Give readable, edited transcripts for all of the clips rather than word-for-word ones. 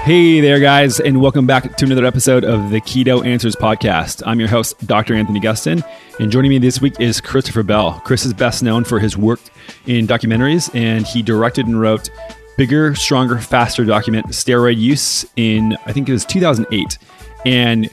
Hey there, guys, and welcome back to another episode of the Keto Answers podcast. I'm your host, Dr. Anthony Gustin, and joining me this week is Christopher Bell. Chris is best known for his work in documentaries, and he directed and wrote Bigger, Stronger, Faster document Steroid Use in, I think it was 2008. And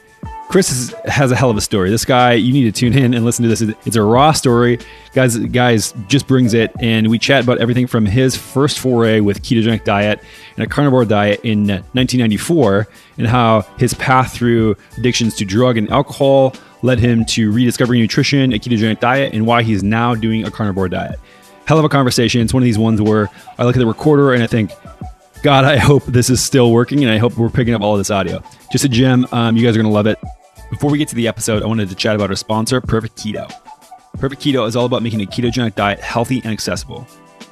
Chris has a hell of a story. This guy, you need to tune in and listen to this. It's a raw story. Guys just brings it. And we chat about everything from his first foray with ketogenic diet and a carnivore diet in 1994 and how his path through addictions to drug and alcohol led him to rediscovering nutrition, a ketogenic diet, and why he's now doing a carnivore diet. Hell of a conversation. It's one of these ones where I look at the recorder and I think, God, I hope this is still working and I hope we're picking up all of this audio. Just a gem. You guys are going to love it. Before we get to the episode, I wanted to chat about our sponsor, Perfect Keto. Perfect Keto is all about making a ketogenic diet healthy and accessible.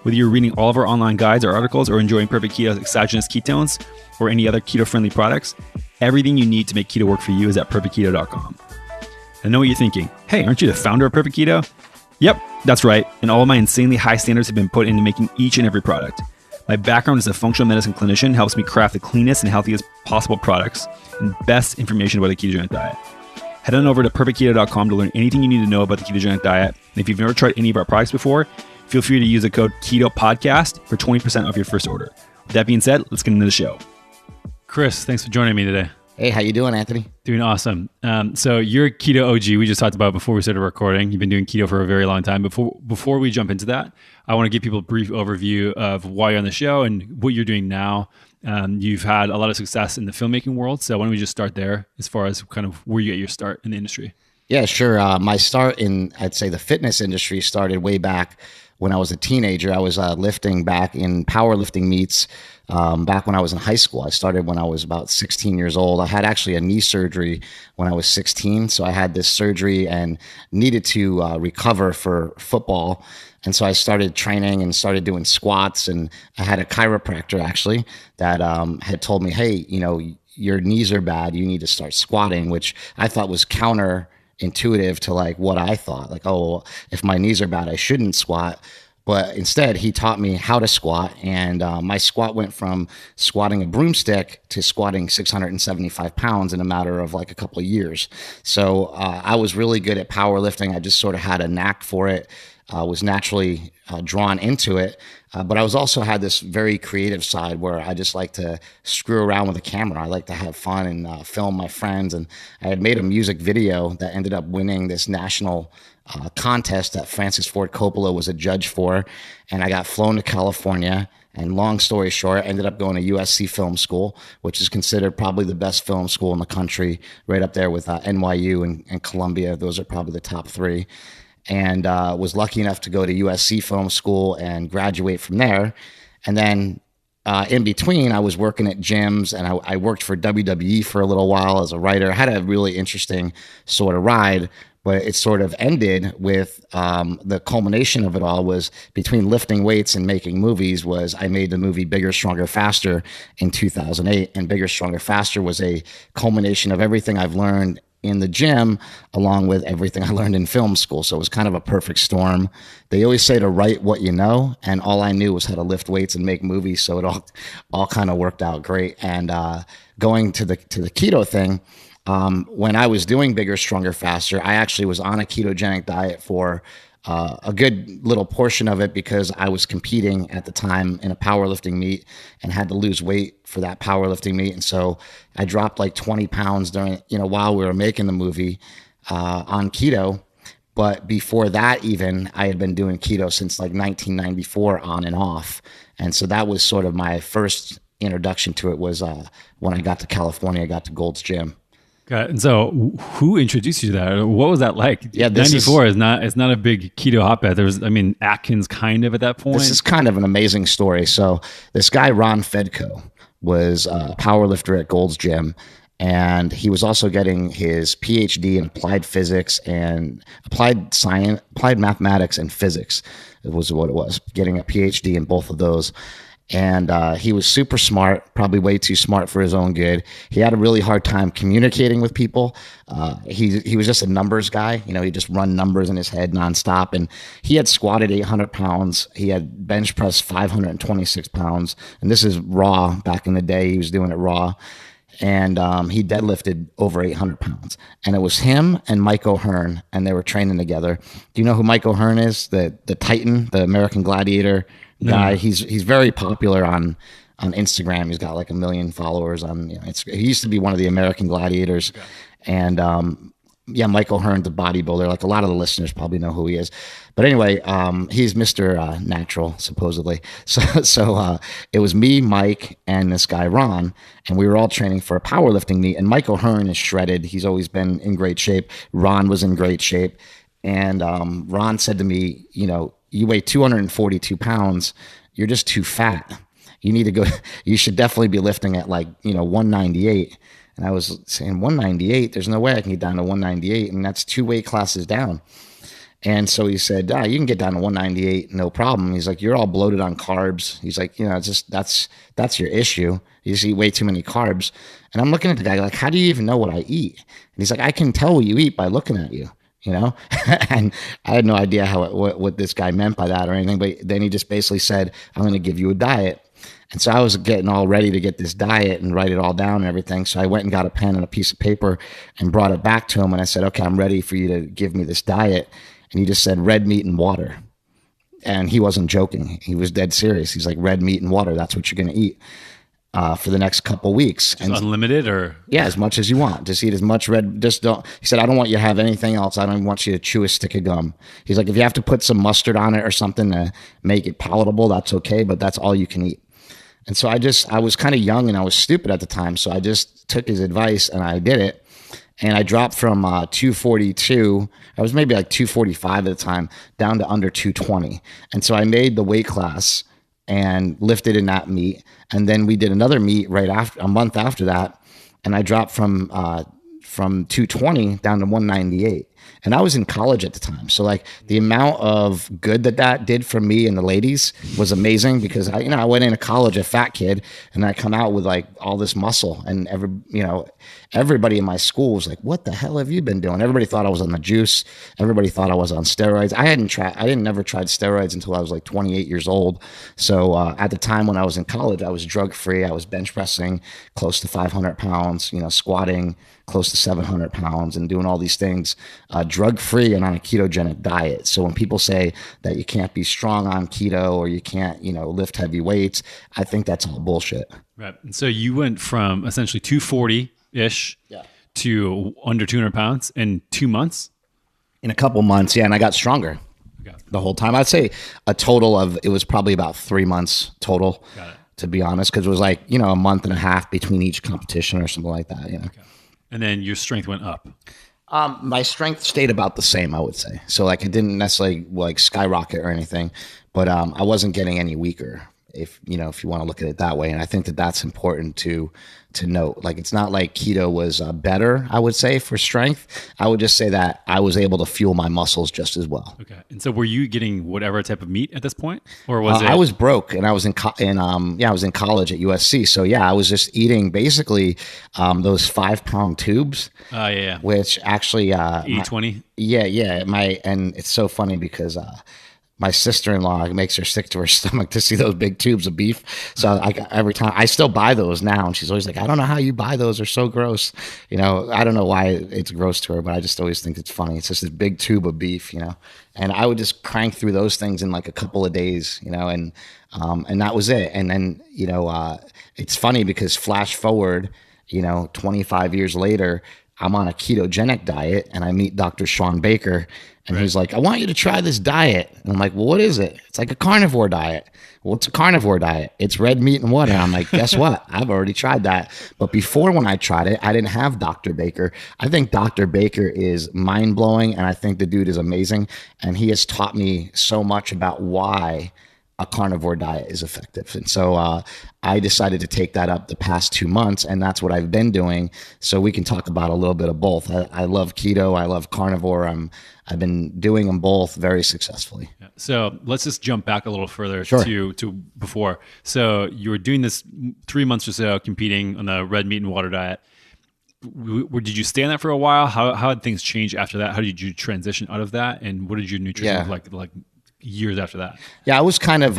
Whether you're reading all of our online guides or articles or enjoying Perfect Keto's exogenous ketones or any other keto-friendly products, everything you need to make keto work for you is at perfectketo.com. I know what you're thinking. Hey, aren't you the founder of Perfect Keto? Yep, that's right. And all of my insanely high standards have been put into making each and every product. My background as a functional medicine clinician helps me craft the cleanest and healthiest possible products and best information about the ketogenic diet. Head on over to perfectketo.com to learn anything you need to know about the ketogenic diet. And if you've never tried any of our products before, feel free to use the code KETOPODCAST for 20% off your first order. With that being said, let's get into the show. Chris, thanks for joining me today. Hey, how you doing, Anthony? Doing awesome. So you're a keto OG. We just talked about before we started recording. You've been doing keto for a very long time. Before we jump into that, I want to give people a brief overview of why you're on the show and what you're doing now. You've had a lot of success in the filmmaking world. So why don't we just start there as far as kind of where you get your start in the industry? Yeah, sure. My start in, I'd say, the fitness industry started way back when I was a teenager. I was lifting back in powerlifting meets back when I was in high school. I started when I was about 16 years old. I had actually a knee surgery when I was 16. So I had this surgery and needed to recover for football. And so I started training and started doing squats. And I had a chiropractor actually that had told me, hey, you know, your knees are bad. You need to start squatting, which I thought was counterintuitive to like what I thought. Like, oh, if my knees are bad, I shouldn't squat. But instead, he taught me how to squat, and my squat went from squatting a broomstick to squatting 675 pounds in a matter of like a couple of years. So I was really good at powerlifting. I just sort of had a knack for it, was naturally drawn into it. But I was also had this very creative side where I just like to screw around with a camera. I like to have fun and film my friends. And I had made a music video that ended up winning this national contest that Francis Ford Coppola was a judge for. And I got flown to California. And long story short, I ended up going to USC Film School, which is considered probably the best film school in the country, right up there with NYU and Columbia. Those are probably the top three. And was lucky enough to go to USC Film School and graduate from there. And then in between, I was working at gyms, and I worked for WWE for a little while as a writer. I had a really interesting sort of ride, but it sort of ended with the culmination of it all was between lifting weights and making movies was I made the movie Bigger, Stronger, Faster in 2008. And Bigger, Stronger, Faster was a culmination of everything I've learned in the gym, along with everything I learned in film school. So it was kind of a perfect storm. They always say to write what you know, and all I knew was how to lift weights and make movies. So it all kind of worked out great. And going to the keto thing, when I was doing Bigger, Stronger, Faster, I actually was on a ketogenic diet for a good little portion of it because I was competing at the time in a powerlifting meet and had to lose weight for that powerlifting meet. And so I dropped like 20 pounds during, while we were making the movie on keto. But before that, even I had been doing keto since like 1994 on and off. And so that was sort of my first introduction to it was when I got to California, I got to Gold's Gym. Got it. And so who introduced you to that? What was that like? Yeah, 94 is not a big keto hotbed. There was, Atkins kind of at that point. This is kind of an amazing story. So this guy, Ron Fedko, was a powerlifter at Gold's Gym. And he was also getting his PhD in applied physics and applied science, applied mathematics and physics. It was what it was, getting a PhD in both of those. And he was super smart, probably way too smart for his own good. He had a really hard time communicating with people. He was just a numbers guy. You know, he just run numbers in his head nonstop. And he had squatted 800 pounds. He had bench pressed 526 pounds. And this is raw. Back in the day, he was doing it raw. And he deadlifted over 800 pounds. And it was him and Mike O'Hearn, and they were training together. Do you know who Mike O'Hearn is? The Titan, the American Gladiator guy. He's very popular on Instagram. He's got like 1 million followers on. You know, he used to be one of the American Gladiators, and yeah, Mike O'Hearn's a bodybuilder. Like a lot of the listeners probably know who he is. But anyway, he's Mr. Natural, supposedly. So it was me, Mike, and this guy, Ron, and we were all training for a powerlifting meet. And Mike O'Hearn is shredded. He's always been in great shape. Ron was in great shape. And Ron said to me, you know, you weigh 242 pounds. You're just too fat. You need to go. You should definitely be lifting at like, you know, 198. And I was saying 198, there's no way I can get down to 198. And that's 2 weight classes down. And so he said, you can get down to 198, no problem. He's like, you're all bloated on carbs. He's like, you know, it's just, that's your issue. You just eat way too many carbs. And I'm looking at the guy like, how do you even know what I eat? And he's like, I can tell what you eat by looking at you, you know? And I had no idea what this guy meant by that or anything. But then he just basically said, I'm going to give you a diet. And so I was getting all ready to get this diet and write it all down and everything. So I went and got a pen and a piece of paper and brought it back to him. And I said, okay, I'm ready for you to give me this diet. And he just said red meat and water. And he wasn't joking. He was dead serious. He's like, red meat and water. That's what you're going to eat for the next couple weeks. And unlimited or? Yeah, as much as you want. Just eat as much red. Just don't. He said, I don't want you to have anything else. I don't even want you to chew a stick of gum. He's like, if you have to put some mustard on it or something to make it palatable, that's okay. But that's all you can eat. And so I was kind of young and I was stupid at the time. So I just took his advice and I did it. And I dropped from 242, I was maybe like 245 at the time, down to under 220. And so I made the weight class and lifted in that meet. And then we did another meet right after, a month after that. And I dropped from 220 down to 198. And I was in college at the time. So like the amount of good that did for me and the ladies was amazing because I went into college a fat kid and I come out with like all this muscle and everybody in my school was like, what the hell have you been doing? Everybody thought I was on the juice. Everybody thought I was on steroids. I never tried steroids until I was like 28 years old. So at the time when I was in college, I was drug free. I was bench pressing close to 500 pounds, squatting close to 700 pounds and doing all these things drug free and on a ketogenic diet. So when people say that you can't be strong on keto or you can't, lift heavy weights, I think that's all bullshit. Right. And so you went from essentially 240-ish to under 200 pounds in 2 months? In a couple months, yeah. And I got stronger the whole time. I'd say a total of, it was probably about 3 months total, to be honest, because it was like, a month and a half between each competition or something like that. Okay. And then your strength went up. My strength stayed about the same, I would say. So like it didn't necessarily like skyrocket or anything, but I wasn't getting any weaker, if you want to look at it that way. And I think that that's important to note. Like it's not like keto was better, I would say, for strength. I would just say that I was able to fuel my muscles just as well. Okay. And so were you getting whatever type of meat at this point, or was it? I was broke, and I was I was in college at USC. So yeah, I was just eating basically those 5-pound tubes. Oh yeah. Which actually 80-20. Yeah. And it's so funny because my sister-in-law, it makes her sick to her stomach to see those big tubes of beef. So every time I still buy those now, and she's always like, I don't know how you buy those. They're so gross. I don't know why it's gross to her, but I just always think it's funny. It's just this big tube of beef, and I would just crank through those things in like a couple of days, and that was it. And then, it's funny because flash forward, 25 years later, I'm on a ketogenic diet and I meet Dr. Sean Baker. And he's like, I want you to try this diet. And I'm like, well, what is it? It's like a carnivore diet. Well, it's a carnivore diet. It's red meat and water. And I'm like, guess what? I've already tried that. But before, when I tried it, I didn't have Dr. Baker. I think Dr. Baker is mind blowing. And I think the dude is amazing. And he has taught me so much about why a carnivore diet is effective. And so I decided to take that up the past 2 months, and that's what I've been doing. So we can talk about a little bit of both. I love keto. I love carnivore. I've been doing them both very successfully. Yeah. So let's just jump back a little further Sure. to before. So you were doing this 3 months or so, competing on the red meat and water diet. Did you stay on that for a while? How did things change after that? How did you transition out of that? And what did your nutrition look like years after that? Yeah, I was kind of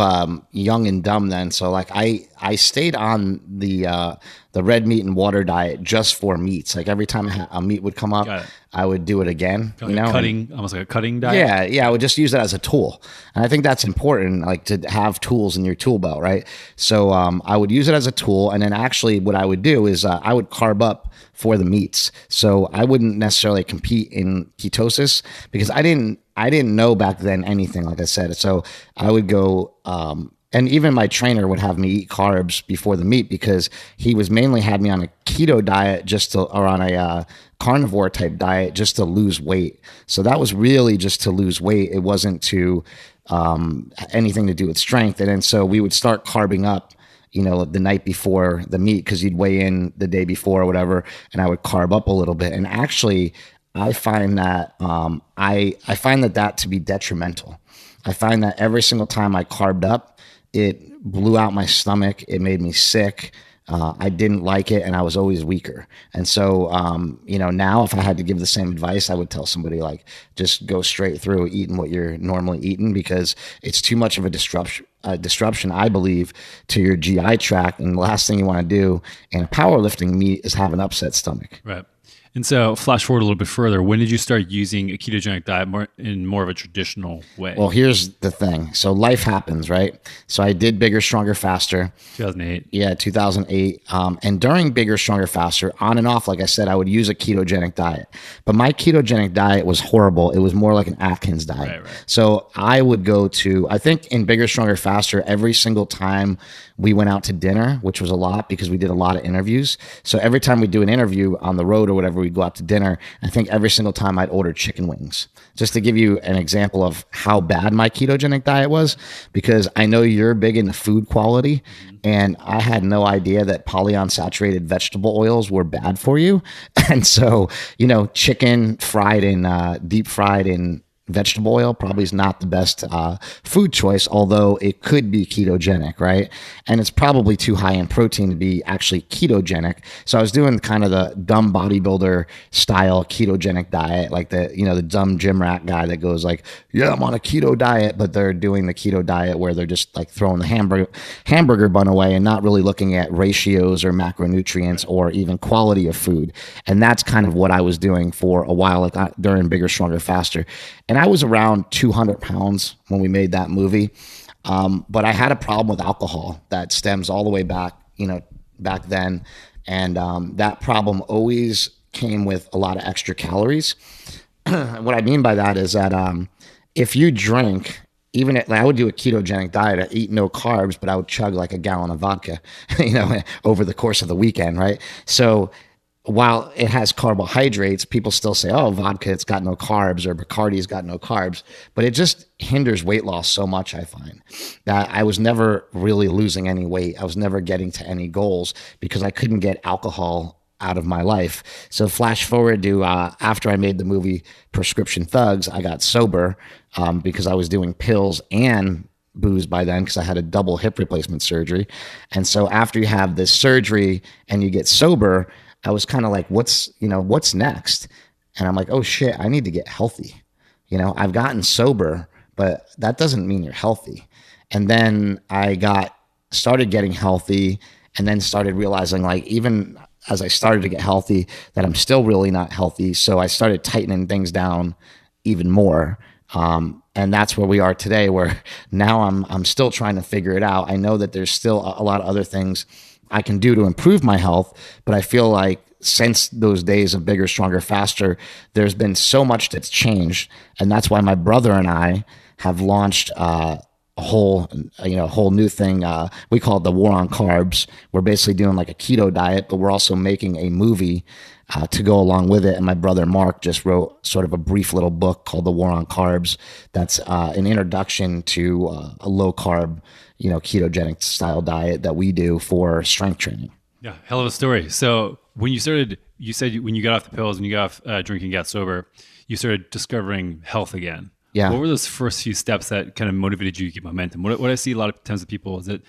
young and dumb then. So like I stayed on the red meat and water diet just for meats. Like every time a meat would come up, I would do it again. Almost like a cutting diet. Yeah. I would just use it as a tool. And I think that's important, like to have tools in your tool belt, right? So I would use it as a tool. And then actually what I would do is I would carb up for the meats. So I wouldn't necessarily compete in ketosis because I didn't know back then anything, like I said. So I would go, and even my trainer would have me eat carbs before the meat because he was mainly had me on a keto diet or on a carnivore type diet just to lose weight. So that was really just to lose weight. It wasn't to anything to do with strength. And then so we would start carbing up, the night before the meat because you'd weigh in the day before or whatever, and I would carb up a little bit. And actually, I find that I find that to be detrimental. I find that every single time I carbed up, it blew out my stomach. It made me sick. I didn't like it, and I was always weaker. And so, now if I had to give the same advice, I would tell somebody like, just go straight through eating what you're normally eating because it's too much of a disruption, I believe, to your GI tract. And the last thing you want to do in a powerlifting meet is have an upset stomach. Right. And so flash forward a little bit further. When did you start using a ketogenic diet in more of a traditional way? Well, here's the thing. So life happens, right? So I did Bigger, Stronger, Faster. 2008. Yeah, 2008. And during Bigger, Stronger, Faster, on and off, like I said, I would use a ketogenic diet. But my ketogenic diet was horrible. It was more like an Atkins diet. Right. So I would go to, I think in Bigger, Stronger, Faster, every single time we went out to dinner, which was a lot because we did a lot of interviews. So every time we do an interview on the road or whatever, we go out to dinner. I think every single time I'd order chicken wings, just to give you an example of how bad my ketogenic diet was, because I know you're big into food quality, and I had no idea that polyunsaturated vegetable oils were bad for you. And so, chicken fried in deep fried in vegetable oil probably is not the best food choice, although it could be ketogenic, right? And it's probably too high in protein to be actually ketogenic. So I was doing kind of the dumb bodybuilder style ketogenic diet, like the dumb gym rat guy that goes like, yeah, I'm on a keto diet, but they're doing the keto diet where they're just like throwing the hamburger bun away and not really looking at ratios or macronutrients or even quality of food. And that's kind of what I was doing for a while, like during Bigger, Stronger, Faster. And I was around 200 pounds when we made that movie. But I had a problem with alcohol that stems all the way back, back then. And that problem always came with a lot of extra calories. What I mean by that is that if you drink, I would do a ketogenic diet, I'd eat no carbs, but I would chug like a gallon of vodka, over the course of the weekend, right? So while it has carbohydrates, people still say, oh, vodka, it's got no carbs, or Bacardi's got no carbs. But it just hinders weight loss so much, I find, that I was never really losing any weight. I was never getting to any goals because I couldn't get alcohol out of my life. So flash forward to after I made the movie Prescription Thugs, I got sober because I was doing pills and booze by then because I had a double hip replacement surgery. And so after you have this surgery and you get sober, I was kind of like, what's next? And I'm like, oh shit, I need to get healthy. I've gotten sober, but that doesn't mean you're healthy. And then I started getting healthy and then started realizing, like, even as I started to get healthy, that I'm still really not healthy. So I started tightening things down even more. And that's where we are today, where now I'm still trying to figure it out. I know that there's still a lot of other things I can do to improve my health, but I feel like since those days of Bigger, Stronger, Faster, there's been so much that's changed. And that's why my brother and I have launched a whole new thing. We call it the War on Carbs. We're basically doing like a keto diet, but we're also making a movie to go along with it. And my brother Mark just wrote sort of a brief little book called The War on Carbs. That's an introduction to a low carb, ketogenic style diet that we do for strength training. Yeah, hell of a story. So when you started, you said when you got off the pills and you got off drinking, got sober, you started discovering health again. Yeah. What were those first few steps that kind of motivated you to get momentum? What I see a lot of times with people is that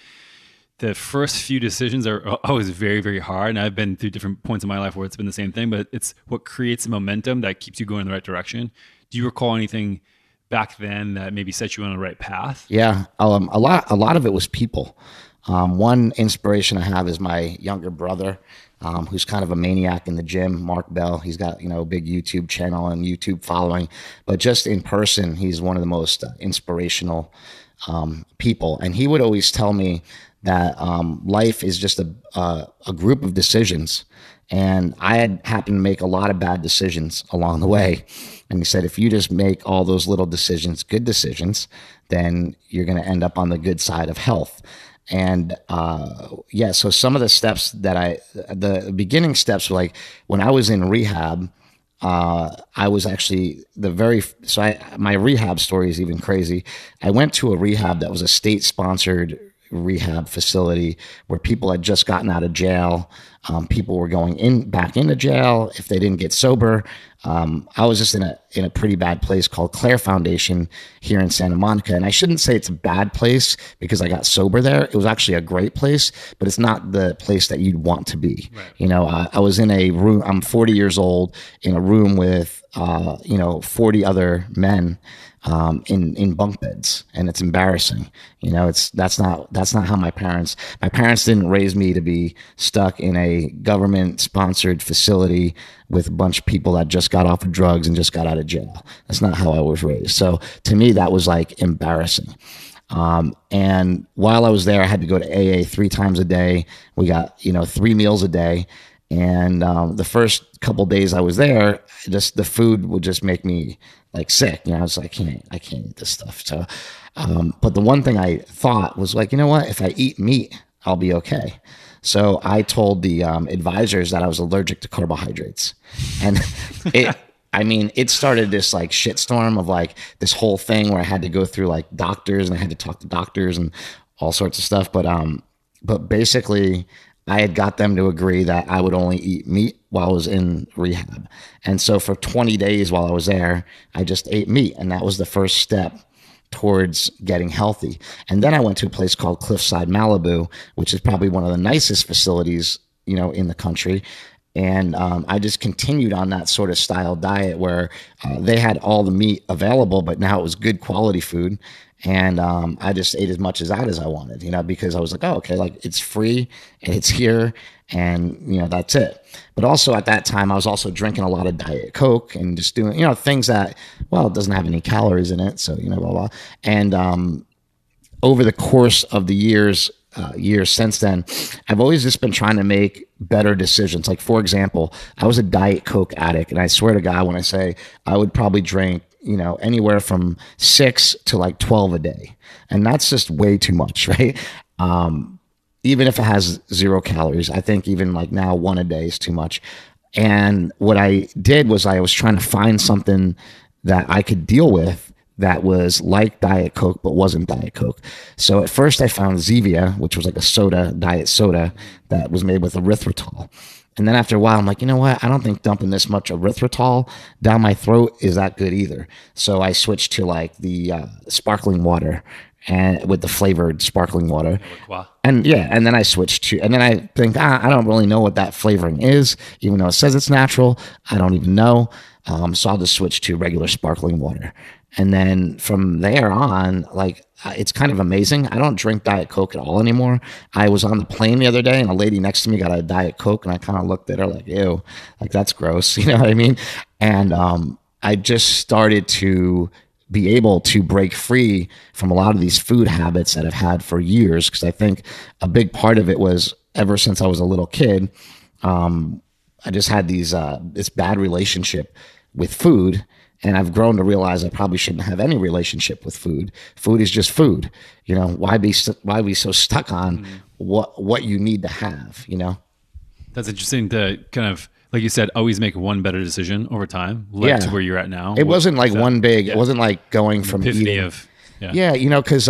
the first few decisions are always very, very hard. And I've been through different points in my life where it's been the same thing, but it's what creates the momentum that keeps you going in the right direction. Do you recall anything back then that maybe set you on the right path? Yeah. A lot of it was people. One inspiration I have is my younger brother, who's kind of a maniac in the gym, Mark Bell. He's got, a big YouTube channel and YouTube following, but just in person, he's one of the most inspirational people. And he would always tell me that life is just a group of decisions. And I had happened to make a lot of bad decisions along the way. And he said, if you just make all those little decisions, good decisions, then you're going to end up on the good side of health. And so some of the steps the beginning steps were like when I was in rehab, I was actually my rehab story is even crazy. I went to a rehab that was a state-sponsored rehab facility where people had just gotten out of jail. People were going back into jail if they didn't get sober. I was just in a pretty bad place called Claire Foundation here in Santa Monica. And I shouldn't say it's a bad place because I got sober there. It was actually a great place, but it's not the place that you'd want to be. Right. I was in a room, I'm 40 years old, in a room with, 40 other men in bunk beds, and it's embarrassing. That's not how my parents didn't raise me to be stuck in a government sponsored facility with a bunch of people that just got off of drugs and just got out of jail. That's not how I was raised. So to me, that was like embarrassing. And while I was there, I had to go to AA 3 times a day. We got, 3 meals a day. And the first couple days I was there, just the food would just make me like sick. I was like, I can't eat this stuff. So, but the one thing I thought was like, you know what? If I eat meat, I'll be okay. So I told the advisors that I was allergic to carbohydrates, and it started this like shitstorm of like this whole thing where I had to go through like doctors and I had to talk to doctors and all sorts of stuff. But basically, I had got them to agree that I would only eat meat while I was in rehab. And so for 20 days while I was there, I just ate meat. And that was the first step towards getting healthy. And then I went to a place called Cliffside Malibu, which is probably one of the nicest facilities, in the country. And I just continued on that sort of style diet where they had all the meat available, but now it was good quality food. And I just ate as much as that as I wanted, because I was like, oh, okay, like it's free and it's here and, that's it. But also at that time, I was also drinking a lot of Diet Coke and just doing, things that, well, it doesn't have any calories in it. So, blah, blah. And over the course of the years since then, I've always just been trying to make better decisions. Like, for example, I was a Diet Coke addict. And I swear to God, when I say I would probably drink, anywhere from 6 to like 12 a day. And that's just way too much, right? Even if it has 0 calories, I think even like now 1 a day is too much. And what I did was I was trying to find something that I could deal with that was like Diet Coke, but wasn't Diet Coke. So at first I found Zevia, which was like a diet soda that was made with erythritol. And then after a while, I'm like, you know what? I don't think dumping this much erythritol down my throat is that good either. So I switched to like the sparkling water and with the flavored sparkling water. And then I switched to, and then I think, I don't really know what that flavoring is, even though it says it's natural. I don't even know. So I'll just switch to regular sparkling water. And then from there on, like, it's kind of amazing. I don't drink Diet Coke at all anymore. I was on the plane the other day and a lady next to me got a Diet Coke and I kind of looked at her like, ew, like that's gross. You know what I mean? And I just started to be able to break free from a lot of these food habits that I've had for years. Because I think a big part of it was ever since I was a little kid, I just had this bad relationship with food. And I've grown to realize I probably shouldn't have any relationship with food. Food is just food. Why be so stuck on what you need to have, That's interesting to kind of like you said, always make one better decision over time, like to where you're at now. It wasn't like one big, it wasn't like going from epiphany eating. Yeah, you know, because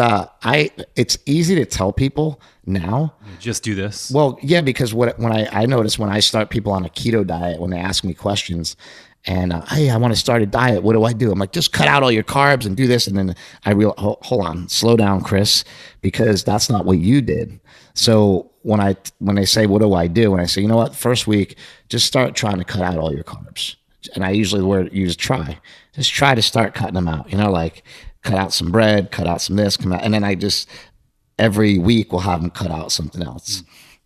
it's easy to tell people now. Just do this. Well, yeah, because when I notice when I start people on a keto diet, when they ask me questions, and hey, I want to start a diet, what do I do? I'm like, just cut out all your carbs and do this, and then hold on, slow down, Chris, because that's not what you did. So when they say, what do I do? And I say, you know what, first week, just start trying to cut out all your carbs. And I usually use try. Just try to start cutting them out. You know, like cut out some bread, cut out some this, and then I just every week we'll have them cut out something else.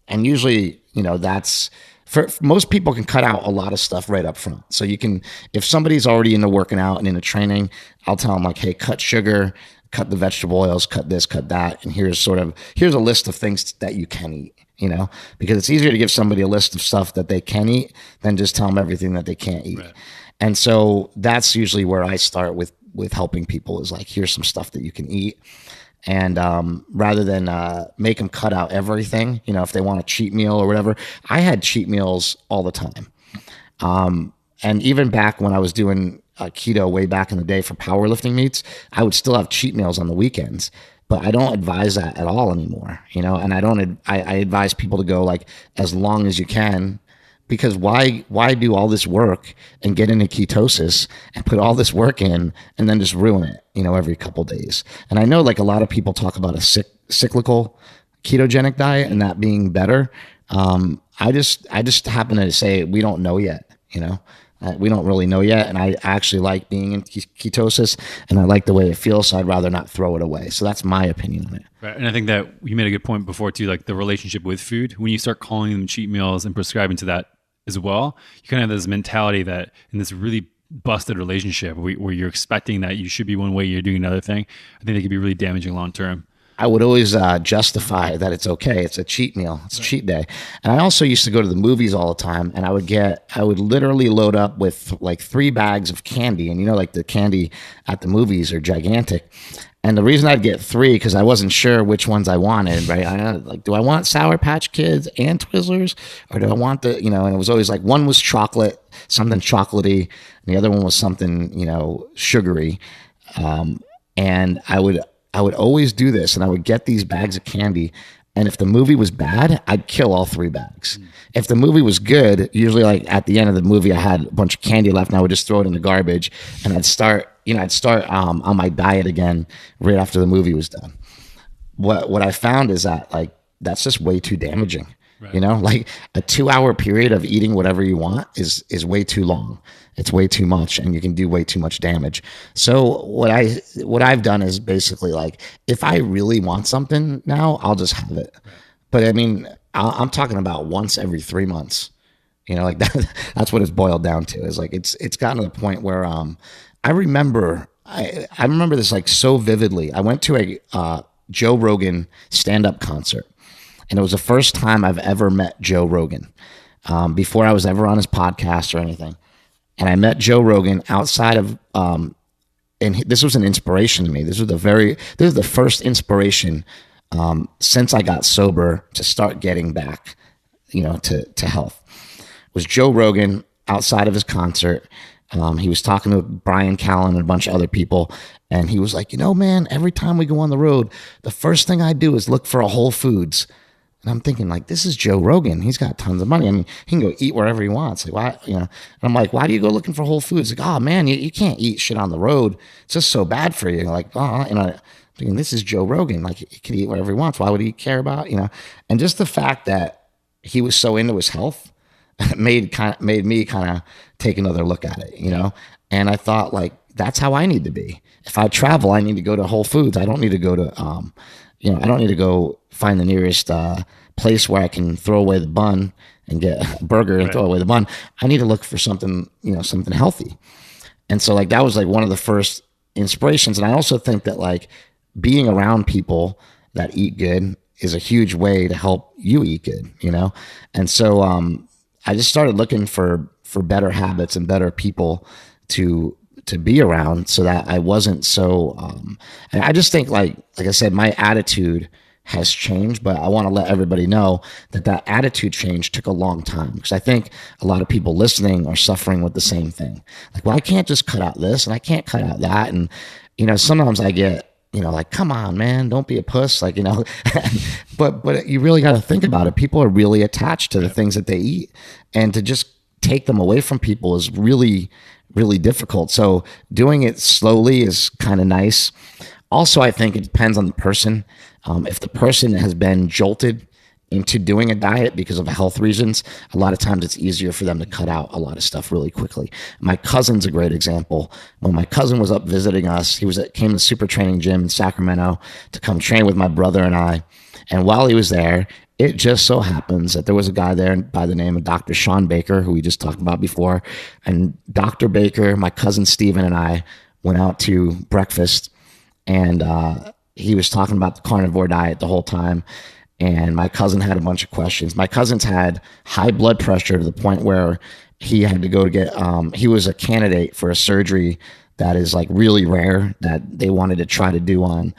And usually, you know, that's for most people can cut out a lot of stuff right up front. So you can, if somebody's already into working out and into training, I'll tell them like, hey, cut sugar, cut the vegetable oils, cut this, cut that. And here's a list of things that you can eat, you know, because it's easier to give somebody a list of stuff that they can eat than just tell them everything that they can't eat. Right. And so that's usually where I start with helping people is like, here's some stuff that you can eat. And rather than make them cut out everything, you know, if they want a cheat meal or whatever, I had cheat meals all the time. And even back when I was doing keto way back in the day for powerlifting meets, I would still have cheat meals on the weekends. But I don't advise that at all anymore, you know, and I advise people to go like as long as you can. Because why do all this work and get into ketosis and put all this work in and then just ruin it, you know, every couple of days? And I know like a lot of people talk about a cyclical ketogenic diet and that being better. I just happen to say we don't know yet, you know. We don't really know yet, and I actually like being in ketosis, and I like the way it feels, so I'd rather not throw it away. So that's my opinion on it. Right, and I think that you made a good point before too, like the relationship with food. When you start calling them cheat meals and prescribing to that as well, you kind of have this mentality that in this really busted relationship where you're expecting that you should be one way, you're doing another thing. I think that could be really damaging long term. I would always justify that it's okay. It's a cheat meal. It's a cheat day. And I also used to go to the movies all the time, and I would literally load up with like 3 bags of candy. And you know, like the candy at the movies are gigantic. And the reason I'd get 3, because I wasn't sure which ones I wanted, right? Do I want Sour Patch Kids and Twizzlers? Or do I want and it was always like one was chocolate, something chocolatey, and the other one was something, you know, sugary. And I would always do this, and I would get these bags of candy, and if the movie was bad, I'd kill all 3 bags. If the movie was good, usually like at the end of the movie, I had a bunch of candy left, and I would just throw it in the garbage, and I'd start on my diet again right after the movie was done. What I found is that like that's just way too damaging. Right. You know, like a 2-hour period of eating whatever you want is way too long. It's way too much, and you can do way too much damage. So what I've done is basically like, if I really want something now, I'll just have it. Right. But I mean, I'm talking about once every 3 months. You know, like that's what it's boiled down to. Is like it's gotten to the point where I remember this like so vividly. I went to a Joe Rogan stand-up concert. And it was the first time I've ever met Joe Rogan before I was ever on his podcast or anything. And I met Joe Rogan outside of, and this was an inspiration to me. This was the first inspiration since I got sober to start getting back, you know, to health. It was Joe Rogan outside of his concert. He was talking to Brian Callen and a bunch of other people. And he was like, you know, man, every time we go on the road, the first thing I do is look for a Whole Foods. And I'm thinking, like, this is Joe Rogan. He's got tons of money. I mean, he can go eat wherever he wants. Like, why, you know? And I'm like, why do you go looking for Whole Foods? Like, oh man, you can't eat shit on the road. It's just so bad for you. Like, oh, you know, I'm thinking, this is Joe Rogan. Like, he can eat whatever he wants. Why would he care about, you know? And just the fact that he was so into his health made me kind of take another look at it, you know? And I thought, like, that's how I need to be. If I travel, I need to go to Whole Foods. I don't need to go to, I don't need to go find the nearest place where I can throw away the bun and get a burger and throw away the bun. I need to look for something, you know, something healthy. And so like that was like one of the first inspirations. And I also think that like being around people that eat good is a huge way to help you eat good, you know? And so I just started looking for better habits and better people to be around so that I wasn't so and I just think like I said, my attitude has changed, but I want to let everybody know that that attitude change took a long time, because I think a lot of people listening are suffering with the same thing. Like, well, I can't just cut out this and I can't cut out that. And, sometimes I get, like, come on, man, don't be a puss. Like, but you really got to think about it. People are really attached to the things that they eat, and to just take them away from people is really, really difficult. So doing it slowly is kind of nice. Also, I think it depends on the person. If the person has been jolted into doing a diet because of health reasons, a lot of times it's easier for them to cut out a lot of stuff really quickly. My cousin's a great example. When my cousin was up visiting us, came to Super Training Gym in Sacramento to come train with my brother and I. And while he was there, it just so happens that there was a guy there by the name of Dr. Sean Baker, who we just talked about before. And Dr. Baker, my cousin Steven, and I went out to breakfast, and he was talking about the carnivore diet the whole time. And my cousin had a bunch of questions. My cousin's had high blood pressure to the point where he had to go to get, he was a candidate for a surgery that is like really rare, that they wanted to try to do on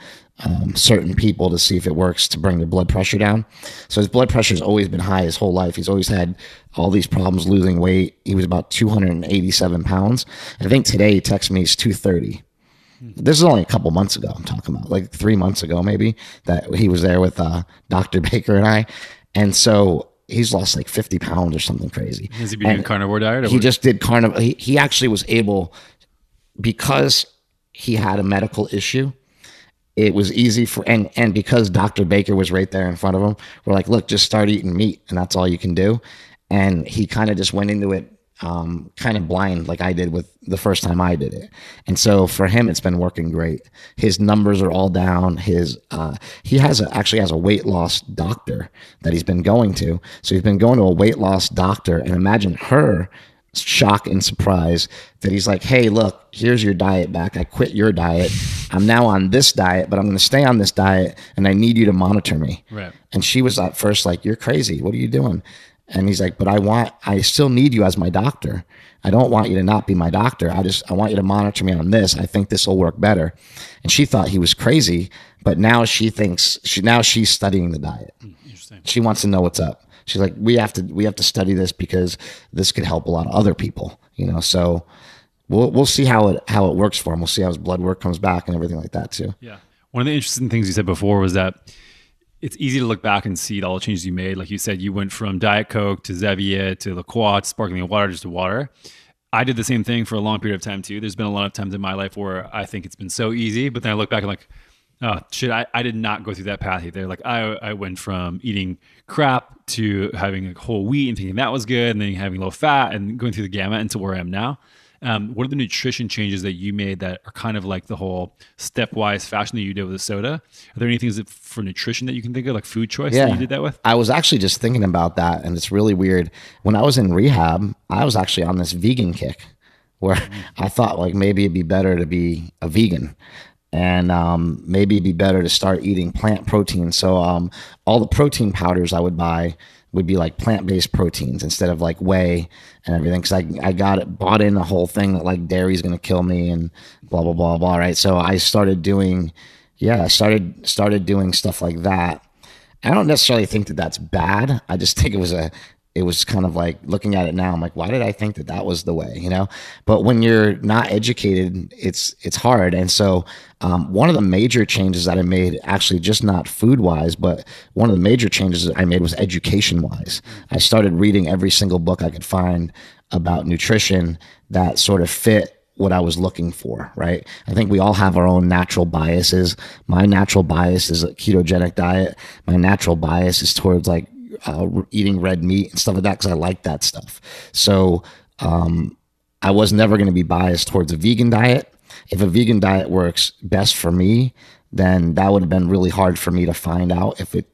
certain people to see if it works to bring their blood pressure down. So his blood pressure has always been high his whole life. He's always had all these problems losing weight. He was about 287 pounds. I think today he texted me he's 230. This is only a couple months ago I'm talking about, like 3 months ago maybe, that he was there with Dr. Baker and I. And so he's lost like 50 pounds or something crazy. Has he been doing carnivore diet? He just did carnivore. He actually was able, because he had a medical issue, it was easy for, and because Dr. Baker was right there in front of him, we're like, look, just start eating meat and that's all you can do. And he kind of just went into it kind of blind, like I did with the first time I did it. And so for him, it's been working great. His numbers are all down. He actually has a weight loss doctor that he's been going to. So he's been going to a weight loss doctor, and imagine her shock and surprise that he's like, hey, look, here's your diet back. I quit your diet. I'm now on this diet, but I'm going to stay on this diet, and I need you to monitor me. Right. And she was at first like, you're crazy. What are you doing? And he's like, but I still need you as my doctor. I don't want you to not be my doctor. I want you to monitor me on this. I think this will work better. And she thought he was crazy, but now she's studying the diet. Interesting. She wants to know what's up. She's like, we have to study this because this could help a lot of other people, so we'll see how it works for him. We'll see how his blood work comes back and everything like that too. Yeah. One of the interesting things you said before was that it's easy to look back and see all the changes you made. Like you said, you went from Diet Coke to Zevia to La Croix, sparkling water, just to water. I did the same thing for a long period of time too. There's been a lot of times in my life where I think it's been so easy, but then I look back and like, oh shit, I did not go through that path either. Like I went from eating crap to having like whole wheat and thinking that was good, and then having low fat and going through the gamut into where I am now. What are the nutrition changes that you made that are kind of like the whole stepwise fashion that you did with the soda? Are there any things for nutrition that you can think of, like food choice that you did that with? I was actually just thinking about that, and it's really weird. When I was in rehab, I was actually on this vegan kick where I thought like maybe it'd be better to be a vegan, and maybe it'd be better to start eating plant protein. So all the protein powders I would buy would be like plant-based proteins instead of like whey and everything. Cause I bought in the whole thing that like dairy is going to kill me and blah, blah, blah, blah. Right. So I started doing, started doing stuff like that. I don't necessarily think that that's bad. I just think it was kind of like looking at it now, I'm like, why did I think that was the way, But when you're not educated, it's hard. And so one of the major changes that I made, actually just not food wise, but one of the major changes that I made was education wise. I started reading every single book I could find about nutrition that sort of fit what I was looking for, right? I think we all have our own natural biases. My natural bias is a ketogenic diet. My natural bias is towards like eating red meat and stuff like that because I like that stuff. So I was never going to be biased towards a vegan diet. If a vegan diet works best for me, then that would have been really hard for me to find out if it,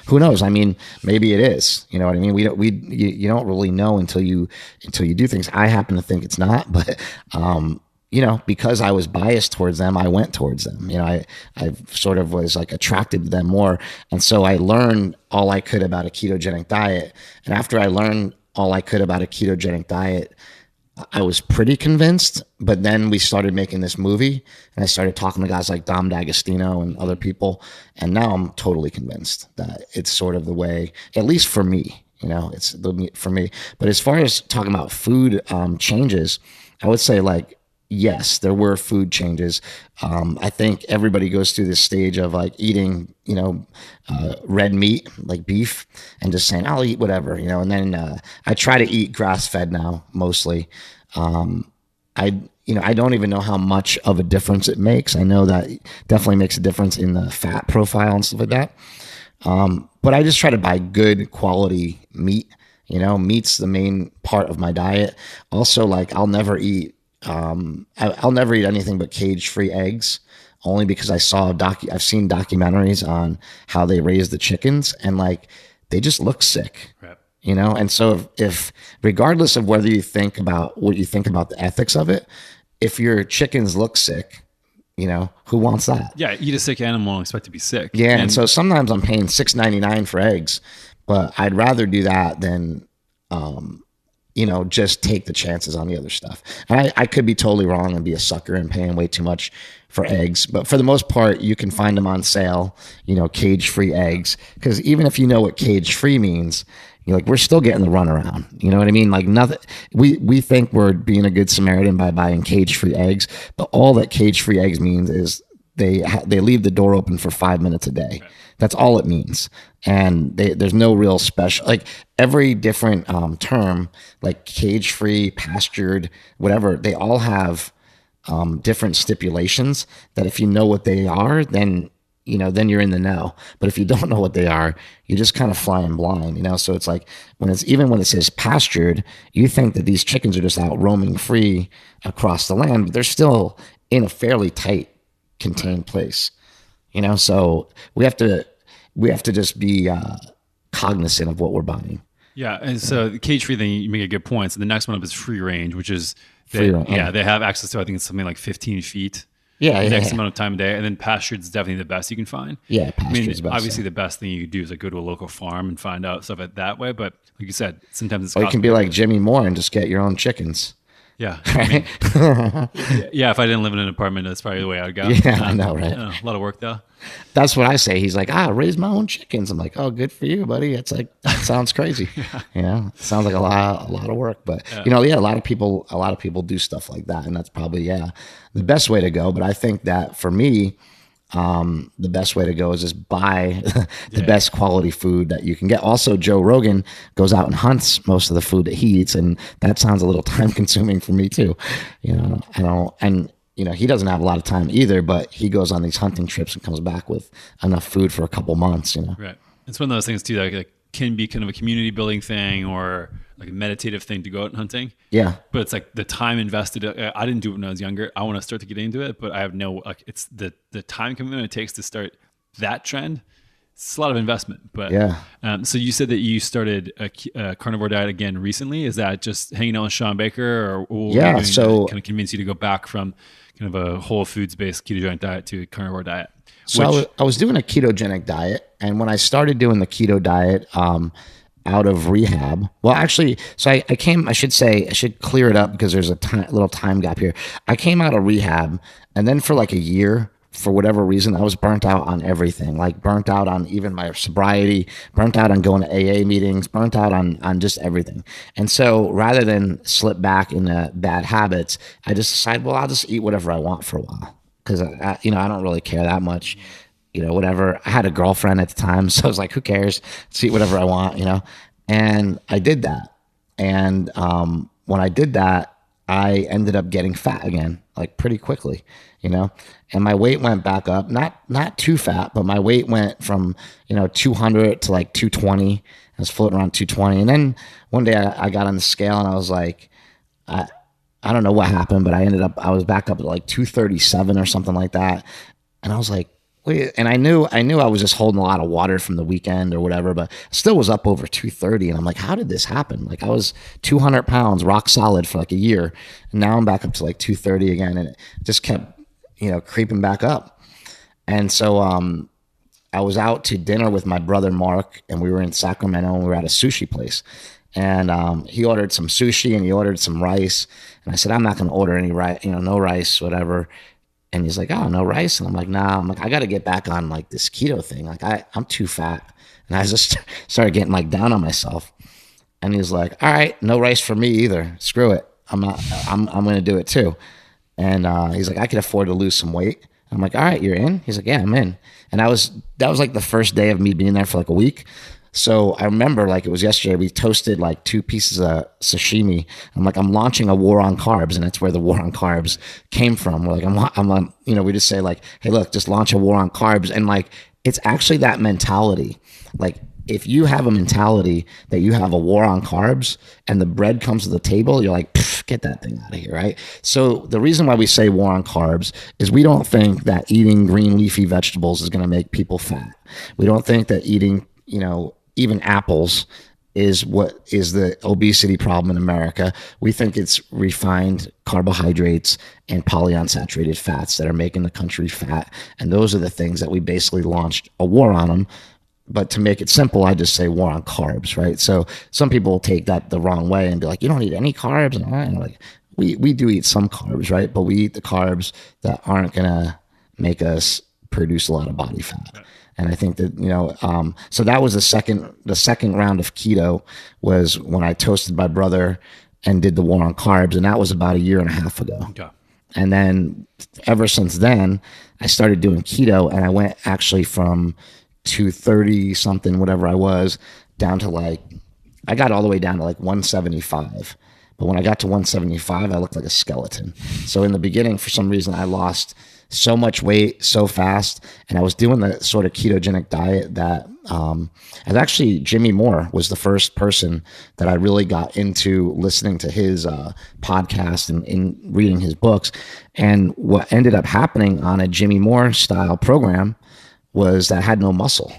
who knows? I mean, maybe it is, you know what I mean? You don't really know until you do things. I happen to think it's not, but because I was biased towards them, I went towards them. I sort of was like attracted to them more. And so I learned all I could about a ketogenic diet. And after I learned all I could about a ketogenic diet, I was pretty convinced, but then we started making this movie and I started talking to guys like Dom D'Agostino and other people. And now I'm totally convinced that it's sort of the way, at least for me, for me. But as far as talking about food changes, I would say like, yes, there were food changes. I think everybody goes through this stage of like eating, red meat, like beef, and just saying, I'll eat whatever, and then I try to eat grass-fed now, mostly. I don't even know how much of a difference it makes. I know that it definitely makes a difference in the fat profile and stuff like that. But I just try to buy good quality meat. Meat's the main part of my diet. Also, like I'll never eat anything but cage-free eggs, only because I've seen documentaries on how they raise the chickens and like they just look sick. Right. And so if regardless of whether you think about what you think about the ethics of it, if your chickens look sick, who wants that? Yeah, eat a sick animal and expect to be sick. Yeah, and so sometimes I'm paying $6.99 for eggs, but I'd rather do that than just take the chances on the other stuff. And I could be totally wrong and be a sucker and paying way too much for eggs, but for the most part, you can find them on sale, cage-free eggs, because even if you know what cage-free means, you're like, we're still getting the runaround. You know what I mean? Like nothing. We think we're being a good Samaritan by buying cage-free eggs, but all that cage-free eggs means is they leave the door open for 5 minutes a day. Right. That's all it means. And there's no real special, like every different term, like cage-free, pastured, whatever, they all have different stipulations that if you know what they are, then you're in the know. But if you don't know what they are, you're just kind of flying blind, So it's like when it says pastured, you think that these chickens are just out roaming free across the land, but they're still in a fairly tight, contained place, So we have to just be cognizant of what we're buying. Yeah, and so the cage-free thing, you make a good point. So the next one up is free range, which is they have access to, I think it's something like 15 feet. Next amount of time a day, and then pastured is definitely the best you can find. Yeah, pastured is best. Obviously, the best thing you could do is like go to a local farm and find out stuff that way. But like you said, sometimes it's. Or you can be like Jimmy Moore and just get your own chickens. Yeah, if I didn't live in an apartment, that's probably the way I would go. Yeah, I know, right? A lot of work though. That's what I say. He's like, raise my own chickens. I'm like, oh, good for you, buddy. It's like, that sounds crazy. It sounds like a lot of work, but a lot of people do stuff like that. And that's probably, the best way to go. But I think that for me, the best way to go is just buy the best quality food that you can get. Also, Joe Rogan goes out and hunts most of the food that he eats. And that sounds a little time consuming for me too. He doesn't have a lot of time either, but he goes on these hunting trips and comes back with enough food for a couple months, Right. It's one of those things too that can be kind of a community building thing or like a meditative thing to go out hunting. Yeah. But it's like the time invested. I didn't do it when I was younger. I want to start to get into it, but I have it's the time commitment it takes to start that trend. It's a lot of investment, but so you said that you started a carnivore diet again recently. Is that just hanging out with Sean Baker, or so kind of convince you to go back from kind of a whole foods based ketogenic diet to a carnivore diet? So I was doing a ketogenic diet, and when I started doing the keto diet, out of rehab, I should clear it up because there's a little time gap here. I came out of rehab, and then for like a year, for whatever reason, I was burnt out on everything, like burnt out on even my sobriety, burnt out on going to AA meetings, burnt out on just everything. And so rather than slip back into bad habits, I just decided, I'll just eat whatever I want for a while. Cause I don't really care that much, whatever. I had a girlfriend at the time, so I was like, who cares? Let's eat whatever I want, and I did that. And, when I did that, I ended up getting fat again, like pretty quickly, and my weight went back up, not too fat, but my weight went from, 200 to like 220. I was floating around 220. And then one day I got on the scale and I was like, I don't know what happened, but I was back up to like 237 or something like that. And I was like, wait, and I knew I was just holding a lot of water from the weekend or whatever, but still was up over 230. And I'm like, how did this happen? Like I was 200 pounds rock solid for like a year. And now I'm back up to like 230 again. And it just kept, creeping back up. And so, I was out to dinner with my brother, Mark, and we were in Sacramento and we were at a sushi place. And he ordered some sushi and he ordered some rice. And I said, I'm not going to order any rice, no rice, whatever. And he's like, oh, no rice? And I'm like, nah. I'm like, I got to get back on like this keto thing. Like I'm too fat. And I just started getting like down on myself. And he's like, all right, no rice for me either. Screw it. I'm going to do it too. And he's like, I could afford to lose some weight. I'm like, all right, you're in? He's like, yeah, I'm in. And that was like the first day of me being there for like a week. So I remember like it was yesterday, we toasted like 2 pieces of sashimi. I'm like, I'm launching a war on carbs. And that's where the war on carbs came from. We're like, I'm on, we just say like, hey, look, just launch a war on carbs. And like, it's actually that mentality. Like, if you have a mentality that you have a war on carbs and the bread comes to the table, you're like, get that thing out of here, right? So the reason why we say war on carbs is we don't think that eating green leafy vegetables is going to make people fat. We don't think that eating, even apples is what is the obesity problem in America. We think it's refined carbohydrates and polyunsaturated fats that are making the country fat. And those are the things that we basically launched a war on them. But to make it simple, I just say war on carbs, right? So some people will take that the wrong way and be like, you don't eat any carbs? And I'm like, we do eat some carbs, right? But we eat the carbs that aren't going to make us produce a lot of body fat. And I think that, so that was the second round of keto was when I toasted my brother and did the war on carbs. And that was about 1.5 years ago. Okay. And then ever since then, I started doing keto and I went actually from 230 something, whatever I was, down to like, I got all the way down to like 175. But when I got to 175, I looked like a skeleton. So in the beginning, for some reason, I lost so much weight so fast. And I was doing the sort of ketogenic diet that and actually Jimmy Moore was the first person that I really got into listening to his podcast and reading his books. And what ended up happening on a Jimmy Moore style program was that I had no muscle.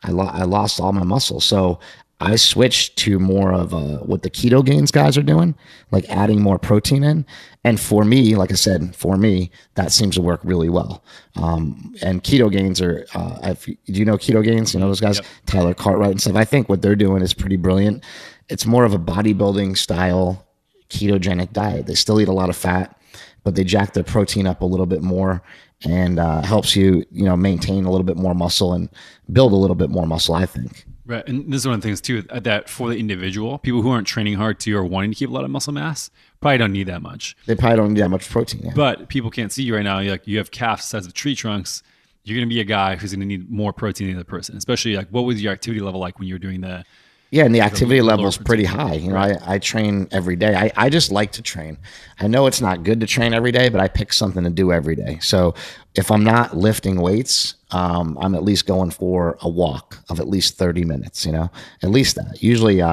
I lost all my muscle. So I switched to more of what the Keto Gains guys are doing, like adding more protein in. And for me, like I said, that seems to work really well. And Keto Gains are, do you know Keto Gains? You know those guys? Yep. Tyler Cartwright and stuff. I think what they're doing is pretty brilliant. It's more of a bodybuilding style ketogenic diet. They still eat a lot of fat, but they jack their protein up a little bit more and helps you, maintain a little bit more muscle and build a little bit more muscle, I think. Right. And this is one of the things too, that for the individual, people who aren't training hard to or wanting to keep a lot of muscle mass probably don't need that much. They probably don't need that much protein. Yeah. But people can't see you right now. You have calves the size of tree trunks. You're going to be a guy who's going to need more protein than the other person, especially like what was your activity level like when you were doing the... Yeah, and the activity level is pretty high. I train every day. I just like to train. I know it's not good to train every day, but I pick something to do every day. So if I'm not lifting weights, I'm at least going for a walk of at least 30 minutes, at least that. Usually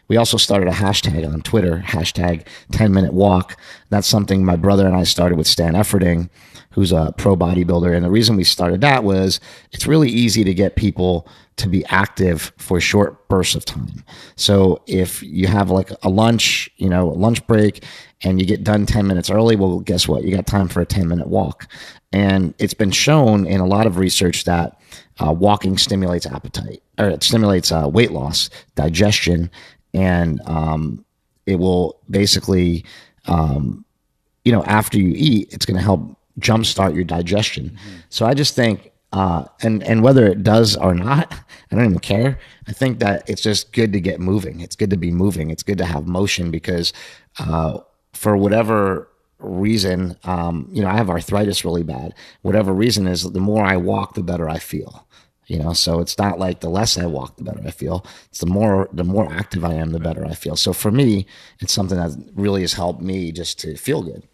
we also started a hashtag on Twitter, hashtag 10-minute walk. That's something my brother and I started with Stan Efferding, who's a pro bodybuilder. And the reason we started that was it's really easy to get people to be active for short bursts of time. So if you have like a lunch, a lunch break and you get done 10 minutes early, well, guess what? You got time for a 10-minute walk. And it's been shown in a lot of research that walking stimulates appetite, or it stimulates weight loss, digestion, and it will basically, after you eat, it's going to help jumpstart your digestion. Mm-hmm. So I just think, and whether it does or not, I don't even care. I think that it's just good to get moving. It's good to be moving. It's good to have motion because for whatever reason, I have arthritis really bad. Whatever reason is, the more I walk, the better I feel. So it's not like the less I walk, the better I feel. It's the more active I am, the better I feel. So for me, it's something that really has helped me just to feel good.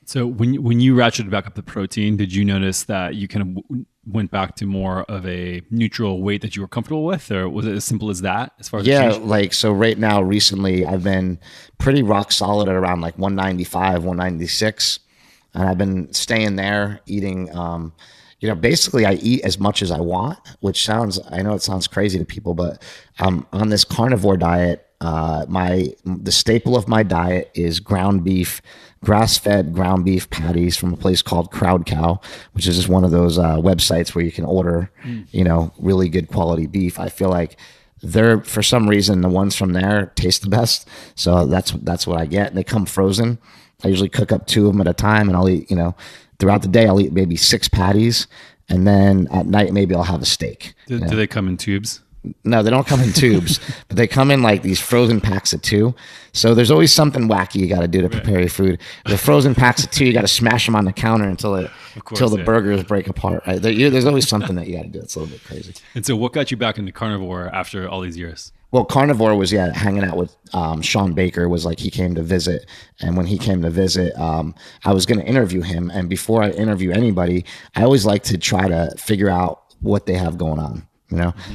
So when you ratcheted back up the protein, did you notice that you kind of went back to more of a neutral weight that you were comfortable with, or was it as simple as that? As far as so right now, recently, I've been pretty rock solid at around like 195, 196, and I've been staying there, eating. Basically, I eat as much as I want, which I know it sounds crazy to people, but on this carnivore diet, the staple of my diet is ground beef, grass-fed ground beef patties from a place called Crowd Cow, which is just one of those websites where you can order, really good quality beef. I feel like they're, for some reason, the ones from there taste the best. So that's what I get. They come frozen. I usually cook up 2 of them at a time, and I'll eat, throughout the day, I'll eat maybe 6 patties. And then at night, maybe I'll have a steak. Do they come in tubes? No, they don't come in tubes, but they come in like these frozen packs of 2. So there's always something wacky you got to do to prepare your food. The frozen packs of 2, you got to smash them on the counter until the burgers break apart. Right? There's always something that you got to do. It's a little bit crazy. And so what got you back into carnivore after all these years? Well, carnivore was, hanging out with Sean Baker. Was like, he came to visit. And when he came to visit, I was going to interview him. And before I interview anybody, I always like to try to figure out what they have going on.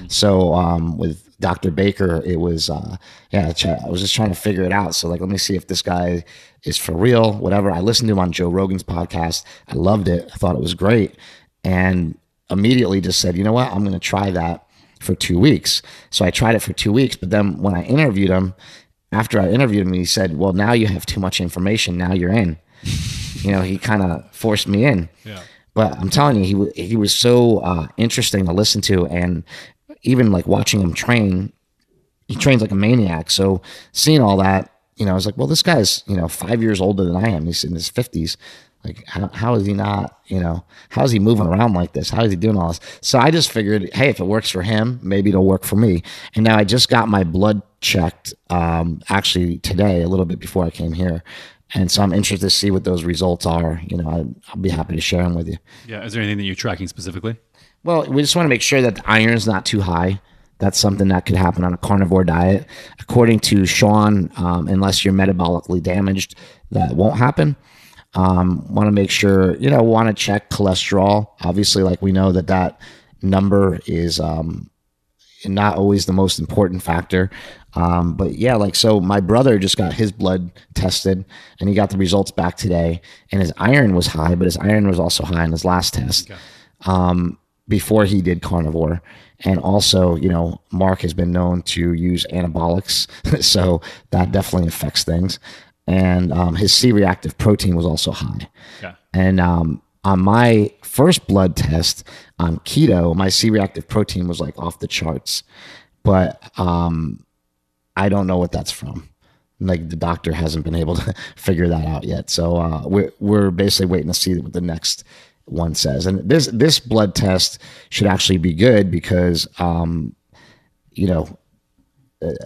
So with Dr. Baker, it was, I was just trying to figure it out. So like, let me see if this guy is for real, whatever. I listened to him on Joe Rogan's podcast. I loved it. I thought it was great. And immediately just said, you know what, I'm going to try that for 2 weeks. So I tried it for 2 weeks. But then when I interviewed him, after I interviewed him, he said, well, now you have too much information. Now you're in. He kind of forced me in. Yeah. But I'm telling you, he was so interesting to listen to, and even like watching him train, he trains like a maniac. So seeing all that, I was like, well, this guy's 5 years older than I am. He's in his 50s. Like, how is he not? How is he moving around like this? How is he doing all this? So I just figured, hey, if it works for him, maybe it'll work for me. And now I just got my blood checked, actually today, a little bit before I came here. And so I'm interested to see what those results are. I'll be happy to share them with you. Yeah. Is there anything that you're tracking specifically? Well, we just want to make sure that the iron's not too high. That's something that could happen on a carnivore diet. According to Sean, unless you're metabolically damaged, that won't happen. Want to make sure, want to check cholesterol. Obviously, like, we know that number is not always the most important factor. But yeah, so my brother just got his blood tested, and he got the results back today, and his iron was high, but his iron was also high in his last test, before he did carnivore. And also, Mark has been known to use anabolics. So that definitely affects things. And, his C-reactive protein was also high. Yeah. And, on my first blood test on keto, my C-reactive protein was like off the charts, but, I don't know what that's from. Like, the doctor hasn't been able to figure that out yet. So we're basically waiting to see what the next one says. And this blood test should actually be good because,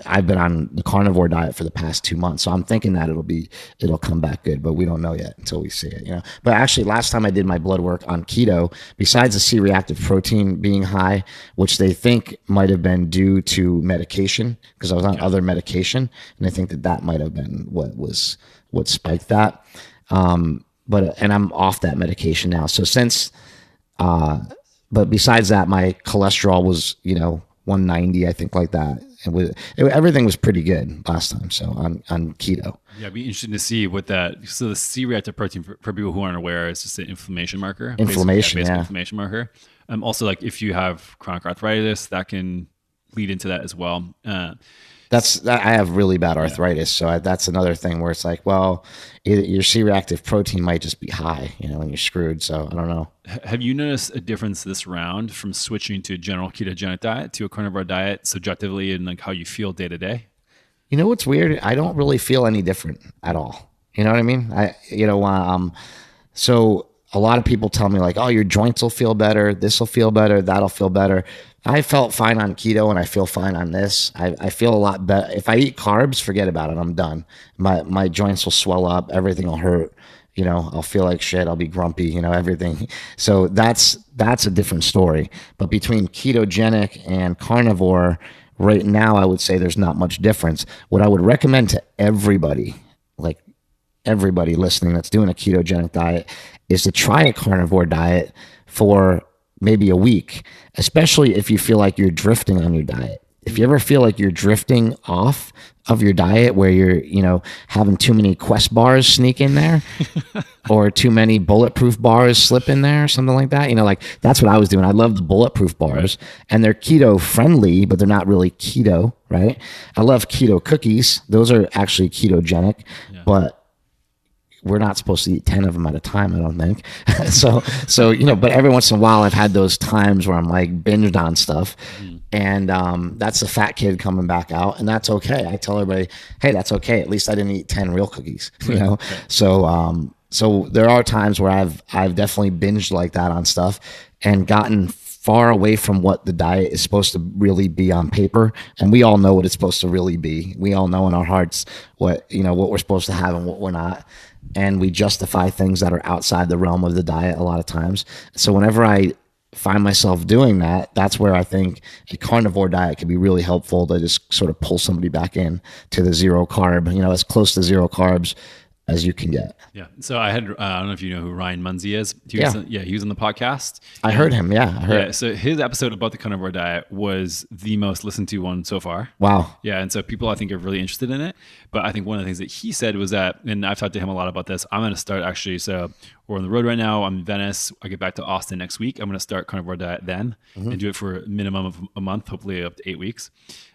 I've been on the carnivore diet for the past 2 months. So I'm thinking that it'll come back good, but we don't know yet until we see it, But actually, last time I did my blood work on keto, besides the C-reactive protein being high, which they think might have been due to medication, because I was on other medication, and I think that might have been what spiked that. And I'm off that medication now. So but besides that, my cholesterol was, 190, I think, like that. Everything was pretty good last time. So on keto. Yeah, it'd be interesting to see what so the C-reactive protein, for people who aren't aware, is just an inflammation marker. Inflammation, basically inflammation marker. Also, like, if you have chronic arthritis, that can lead into that as well. I have really bad arthritis, so that's another thing where it's like, well, your C-reactive protein might just be high, and you're screwed. So I don't know. Have you noticed a difference this round from switching to a general ketogenic diet to a carnivore diet subjectively, and like how you feel day to day? What's weird? I don't really feel any different at all. You know what I mean? So a lot of people tell me like, oh, your joints will feel better. This will feel better. That'll feel better. I felt fine on keto, and I feel fine on this. I feel a lot better. If I eat carbs, forget about it. I'm done. My joints will swell up. Everything will hurt. I'll feel like shit. I'll be grumpy, everything. So that's a different story. But between ketogenic and carnivore, right now, I would say there's not much difference. What I would recommend to everybody, like everybody listening that's doing a ketogenic diet, is to try a carnivore diet for maybe a week, especially if you feel like you're drifting on your diet. If you ever feel like you're drifting off of your diet, where you're, having too many Quest bars sneak in there or too many bulletproof bars slip in there, something like that, like that's what I was doing. I love the bulletproof bars, and they're keto friendly, but they're not really keto, right? I love keto cookies. Those are actually ketogenic, but we're not supposed to eat 10 of them at a time, I don't think. so, but every once in a while I've had those times where I'm like binged on stuff. And that's the fat kid coming back out, and that's okay. I tell everybody, hey, that's okay. At least I didn't eat 10 real cookies, you know? So there are times where I've definitely binged like that on stuff and gotten far away from what the diet is supposed to really be on paper. And we all know what it's supposed to really be. We all know in our hearts what we're supposed to have and what we're not. And we justify things that are outside the realm of the diet a lot of times. So whenever I find myself doing that, that's where I think a carnivore diet could be really helpful to just sort of pull somebody back in to the zero carb, as close to zero carbs as you can get. Yeah. So I had, I don't know if you know who Ryan Munzie is. He was on the podcast. I heard him. Yeah. I heard. Yeah. So his episode about the carnivore diet was the most listened to one so far. Wow. Yeah. And so people, I think, are really interested in it. But I think one of the things that he said was that, and I've talked to him a lot about this, I'm going to start actually. So we're on the road right now. I'm in Venice. I get back to Austin next week. I'm going to start carnivore diet then and do it for a minimum of a month, hopefully up to 8 weeks.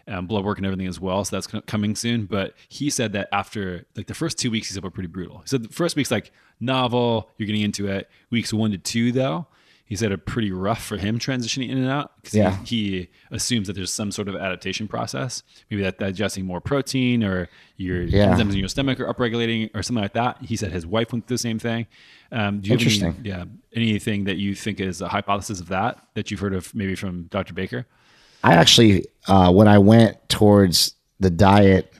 Blood work and everything as well. So that's coming soon. But he said that after like the first 2 weeks, he said were pretty brutal. He said the first week's like novel, you're getting into it. Weeks 1 to 2 though, he said are pretty rough for him transitioning in and out because he assumes that there's some sort of adaptation process. Maybe that digesting more protein or your enzymes in your stomach are upregulating or something like that. He said his wife went through the same thing. Do you have anything that you think is a hypothesis of that you've heard of maybe from Dr. Baker? I actually, when I went towards the diet,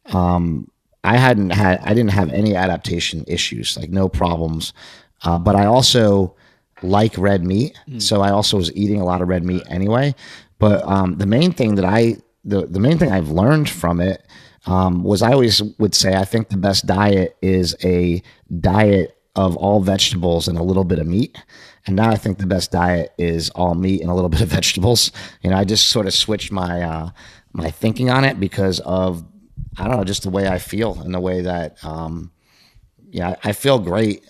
I didn't have any adaptation issues, like no problems. But I also like red meat. So I also was eating a lot of red meat anyway. But the main thing I've learned from it was I always would say, I think the best diet is a diet of all vegetables and a little bit of meat. And now I think the best diet is all meat and a little bit of vegetables. I just sort of switched my my thinking on it because of, I don't know, just the way I feel and the way that, I feel great.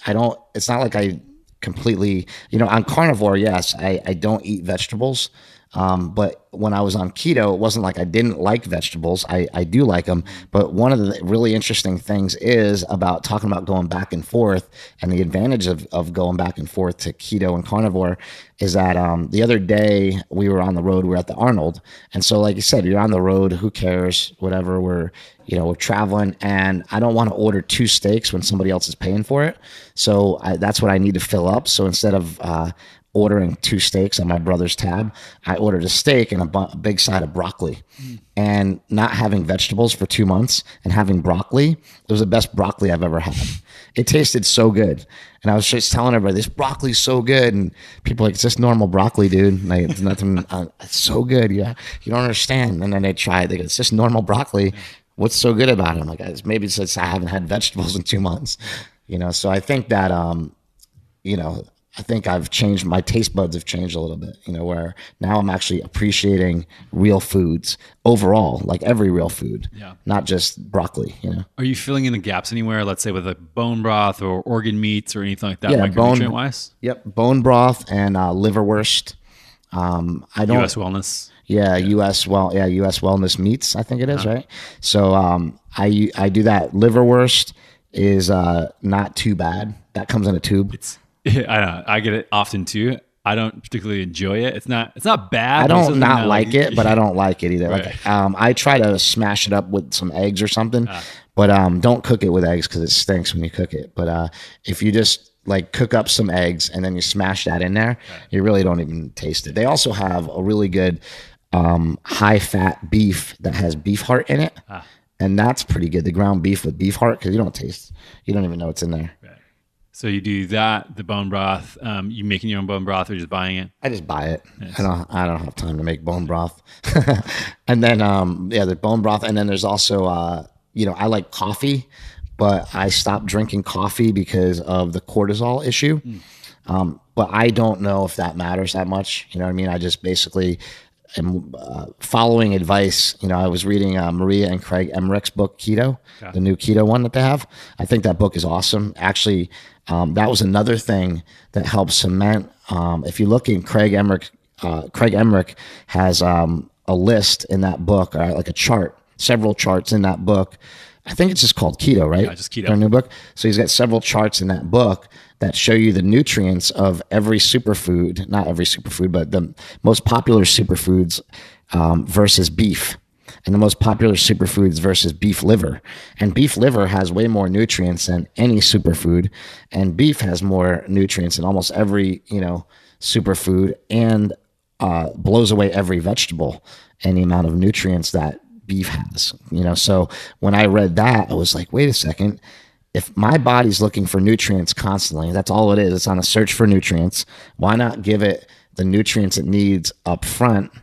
It's not like I completely, on carnivore, yes, I don't eat vegetables. But when I was on keto, it wasn't like I didn't like vegetables. I do like them. But one of the really interesting things is about talking about going back and forth, and the advantage of going back and forth to keto and carnivore is that the other day we were on the road, we were at the Arnold. And so like you said, you're on the road, who cares, whatever, we're traveling, and I don't want to order 2 steaks when somebody else is paying for it. So that's what I need to fill up. So instead of ordering 2 steaks on my brother's tab, I ordered a steak and a big side of broccoli. And not having vegetables for 2 months and having broccoli, it was the best broccoli I've ever had. It tasted so good. And I was just telling everybody, this broccoli's so good. And people are like, it's just normal broccoli, dude. Like, it's nothing, it's so good. Yeah, you don't understand. And then they try it. They go, it's just normal broccoli. What's so good about it? I'm like, maybe it's just I haven't had vegetables in 2 months. So I think that, I think I've changed, my taste buds have changed a little bit, where now I'm actually appreciating real foods overall, like every real food, not just broccoli, Are you filling in the gaps anywhere, let's say with a bone broth or organ meats or anything like that, micronutrient wise? Yep, bone broth and liverwurst. I don't. US Wellness. Yeah, US Wellness Meats, I think it is, right? So I do that. Liverwurst is not too bad. That comes in a tube. I know. I get it often too. I don't particularly enjoy it. It's not bad. I don't not like it, but I don't like it either. Right. Like I try to smash it up with some eggs or something, but don't cook it with eggs because it stinks when you cook it. But if you just like cook up some eggs and then you smash that in there, you really don't even taste it. They also have a really good high fat beef that has beef heart in it, and that's pretty good. The ground beef with beef heart, because you don't even know what's in there. Right. So you do that, the bone broth. You making your own bone broth or just buying it? I just buy it. Nice. I don't have time to make bone broth. And then the bone broth, and then there's also I like coffee, but I stopped drinking coffee because of the cortisol issue. But I don't know if that matters that much. You know what I mean? I just basically am following advice. I was reading Maria and Craig Emmerich's book, Keto, the new keto one that they have. I think that book is awesome. Actually, that was another thing that helped cement. If you look in Craig Emmerich has a list in that book, like a chart, several charts in that book. I think it's just called Keto, right? Yeah, just Keto. Their new book. So he's got several charts in that book that show you the nutrients of every superfood, not every superfood, but the most popular superfoods versus beef, and the most popular superfoods versus beef liver. And beef liver has way more nutrients than any superfood, and beef has more nutrients than almost every, superfood, and blows away every vegetable and the amount of nutrients that beef has. So when I read that, I was like, wait a second. If my body's looking for nutrients constantly, that's all it is. It's on a search for nutrients. Why not give it the nutrients it needs up front,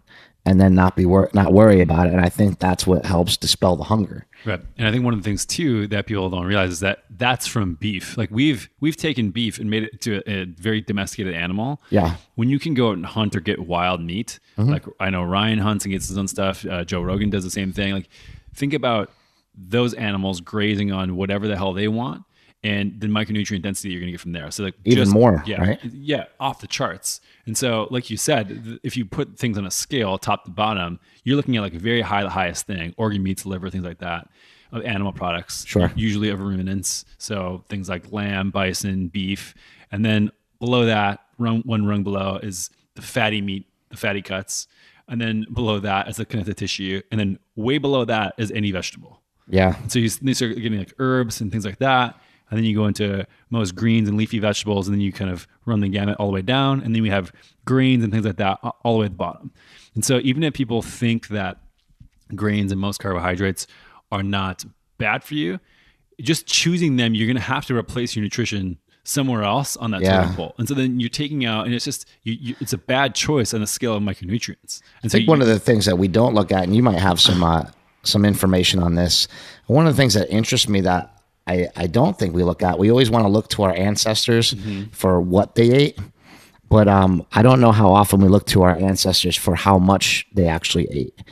and then not worry about it? And I think that's what helps dispel the hunger. Right. And I think one of the things too that people don't realize is that that's from beef. Like we've taken beef and made it to a very domesticated animal. Yeah. When you can go out and hunt or get wild meat, like I know Ryan hunts and gets his own stuff. Joe Rogan does the same thing. Like think about those animals grazing on whatever the hell they want, and the micronutrient density you're going to get from there. So like even more, right? Yeah, off the charts. And so, like you said, if you put things on a scale, top to bottom, you're looking at like a very the highest thing: organ meats, liver, things like that, of animal products. Sure. Usually of ruminants, so things like lamb, bison, beef, and then below that, one rung below is the fatty meat, the fatty cuts, and then below that is the connective tissue, and then way below that is any vegetable. Yeah. So you start getting like herbs and things like that. And then you go into most greens and leafy vegetables, and then you kind of run the gamut all the way down. And then we have grains and things like that all the way at the bottom. And so even if people think that grains and most carbohydrates are not bad for you, just choosing them, you're going to have to replace your nutrition somewhere else on that totem pole. And so then you're taking out, and it's just, it's a bad choice on the scale of micronutrients. And I think one of the things that we don't look at, and you might have some information on this. One of the things that interests me that I don't think we look at, we always want to look to our ancestors for what they ate, but I don't know how often we look to our ancestors for how much they actually ate,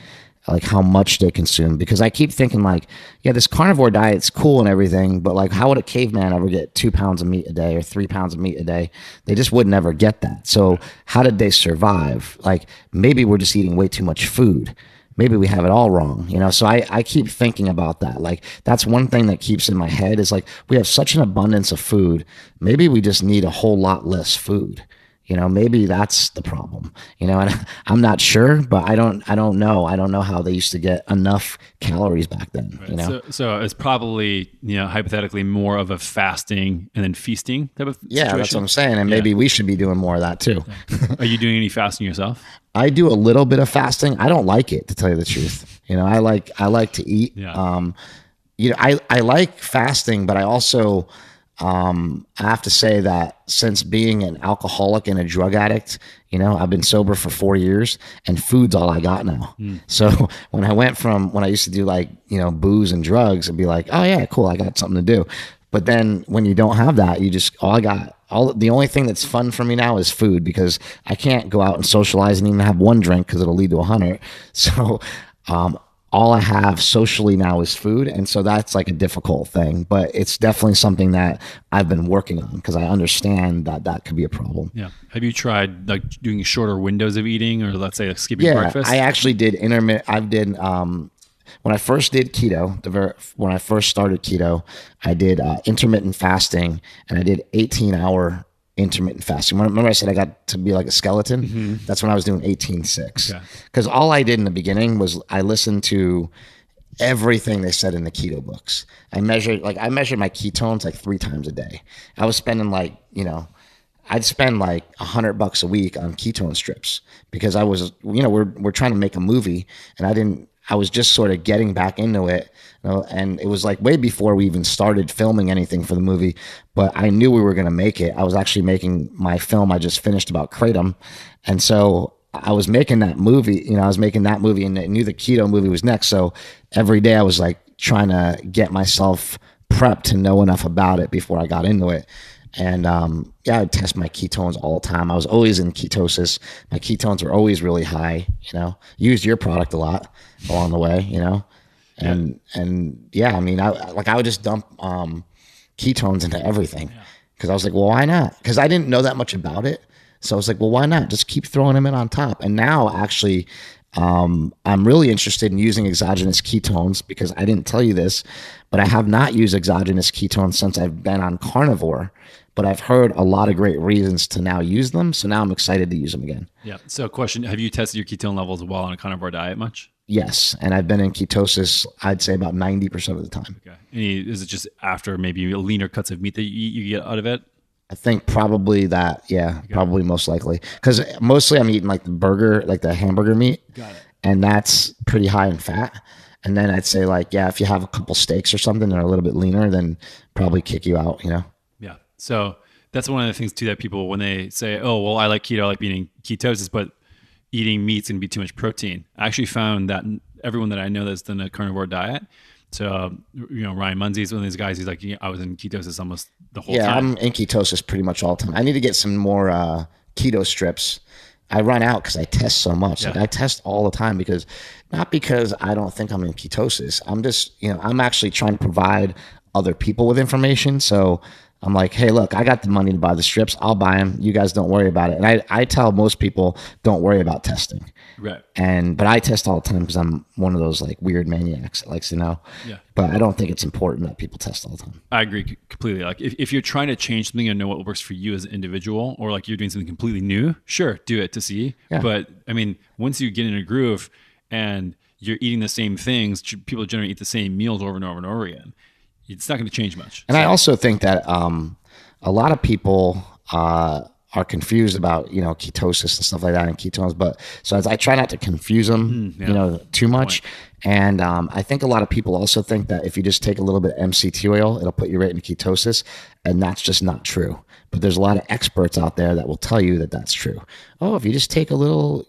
like how much they consumed. Because I keep thinking like, yeah, this carnivore diet's cool and everything, but like how would a caveman ever get 2 pounds of meat a day or 3 pounds of meat a day? They just would never get that. So how did they survive? Like maybe we're just eating way too much food. Maybe we have it all wrong, so I keep thinking about that. Like that's one thing that keeps in my head is like, we have such an abundance of food. Maybe we just need a whole lot less food. Maybe that's the problem, and I'm not sure, but I don't know. I don't know how they used to get enough calories back then, Right. So it's probably, hypothetically more of a fasting and then feasting type of situation. That's what I'm saying. And maybe we should be doing more of that too. Are you doing any fasting yourself? I do a little bit of fasting. I don't like it, to tell you the truth. I like to eat. Yeah. I like fasting, but I also, I have to say that since being an alcoholic and a drug addict, I've been sober for 4 years, and food's all I got now. So when I used to do like, booze and drugs, it'd be like, oh yeah, cool, I got something to do. But then when you don't have that, you just, the only thing that's fun for me now is food, because I can't go out and socialize and even have one drink because it'll lead to 100. So, all I have socially now is food. And so that's like a difficult thing, but it's definitely something that I've been working on because I understand that could be a problem. Yeah. Have you tried like doing shorter windows of eating, or let's say like skipping breakfast? I actually did when I first did keto, when I first started keto, I did intermittent fasting, and I did 18-hour intermittent fasting. Remember I said I got to be like a skeleton? That's when I was doing 18-6. Because all I did in the beginning was I listened to everything they said in the keto books. I measured my ketones like 3 times a day. I was spending I'd spend like $100 a week on ketone strips, because I was, we're trying to make a movie, and I was just sort of getting back into it, and it was like way before we even started filming anything for the movie, but I knew we were going to make it. I was actually making my film I just finished about kratom. And so I was making that movie, and I knew the keto movie was next. So every day I was like trying to get myself prepped to know enough about it before I got into it. And I'd test my ketones all the time. I was always in ketosis. My ketones were always really high, used your product a lot along the way, and I would just dump ketones into everything, because I was like, well, why not? Because I didn't know that much about it. So I was like, well, why not? Just keep throwing them in on top. And now actually, I'm really interested in using exogenous ketones, because I didn't tell you this, but I have not used exogenous ketones since I've been on carnivore, but I've heard a lot of great reasons to now use them. So now I'm excited to use them again. Yeah. So question, have you tested your ketone levels while on a carnivore diet much? Yes. And I've been in ketosis, I'd say about 90% of the time. Okay. Is it just after maybe leaner cuts of meat that you get out of it? I think probably that. Yeah, probably most likely. Because mostly I'm eating like the burger, like the hamburger meat. Got it. And that's pretty high in fat. And then I'd say like, yeah, if you have a couple steaks or something that are a little bit leaner, then probably kick you out, you know? Yeah. So that's one of the things too that people, when they say, oh, well, I like keto, I like being ketosis, but eating meat's going to be too much protein. I actually found that everyone that I know that's done a carnivore diet, so, Ryan Munzy's one of these guys, he's like, I was in ketosis almost the whole time. Yeah, I'm in ketosis pretty much all the time. I need to get some more keto strips. I run out because I test so much. Yeah. Like I test all the time not because I don't think I'm in ketosis. I'm just, I'm actually trying to provide other people with information. So I'm like, hey, look, I got the money to buy the strips. I'll buy them. You guys don't worry about it. And I tell most people, don't worry about testing. Right. But I test all the time because I'm one of those like weird maniacs that likes to know. Yeah. But I don't think it's important that people test all the time. I agree completely. Like if you're trying to change something and know what works for you as an individual, or like you're doing something completely new, sure, do it to see. Yeah. But I mean, once you get in a groove and you're eating the same things, people generally eat the same meals over and over and over again. It's not going to change much. And I also think that a lot of people are confused about, ketosis and stuff like that and ketones. But so as I try not to confuse them, too much. And I think a lot of people also think that if you just take a little bit of MCT oil, it'll put you right into ketosis. And that's just not true. But there's a lot of experts out there that will tell you that that's true. Oh, if you just take a little,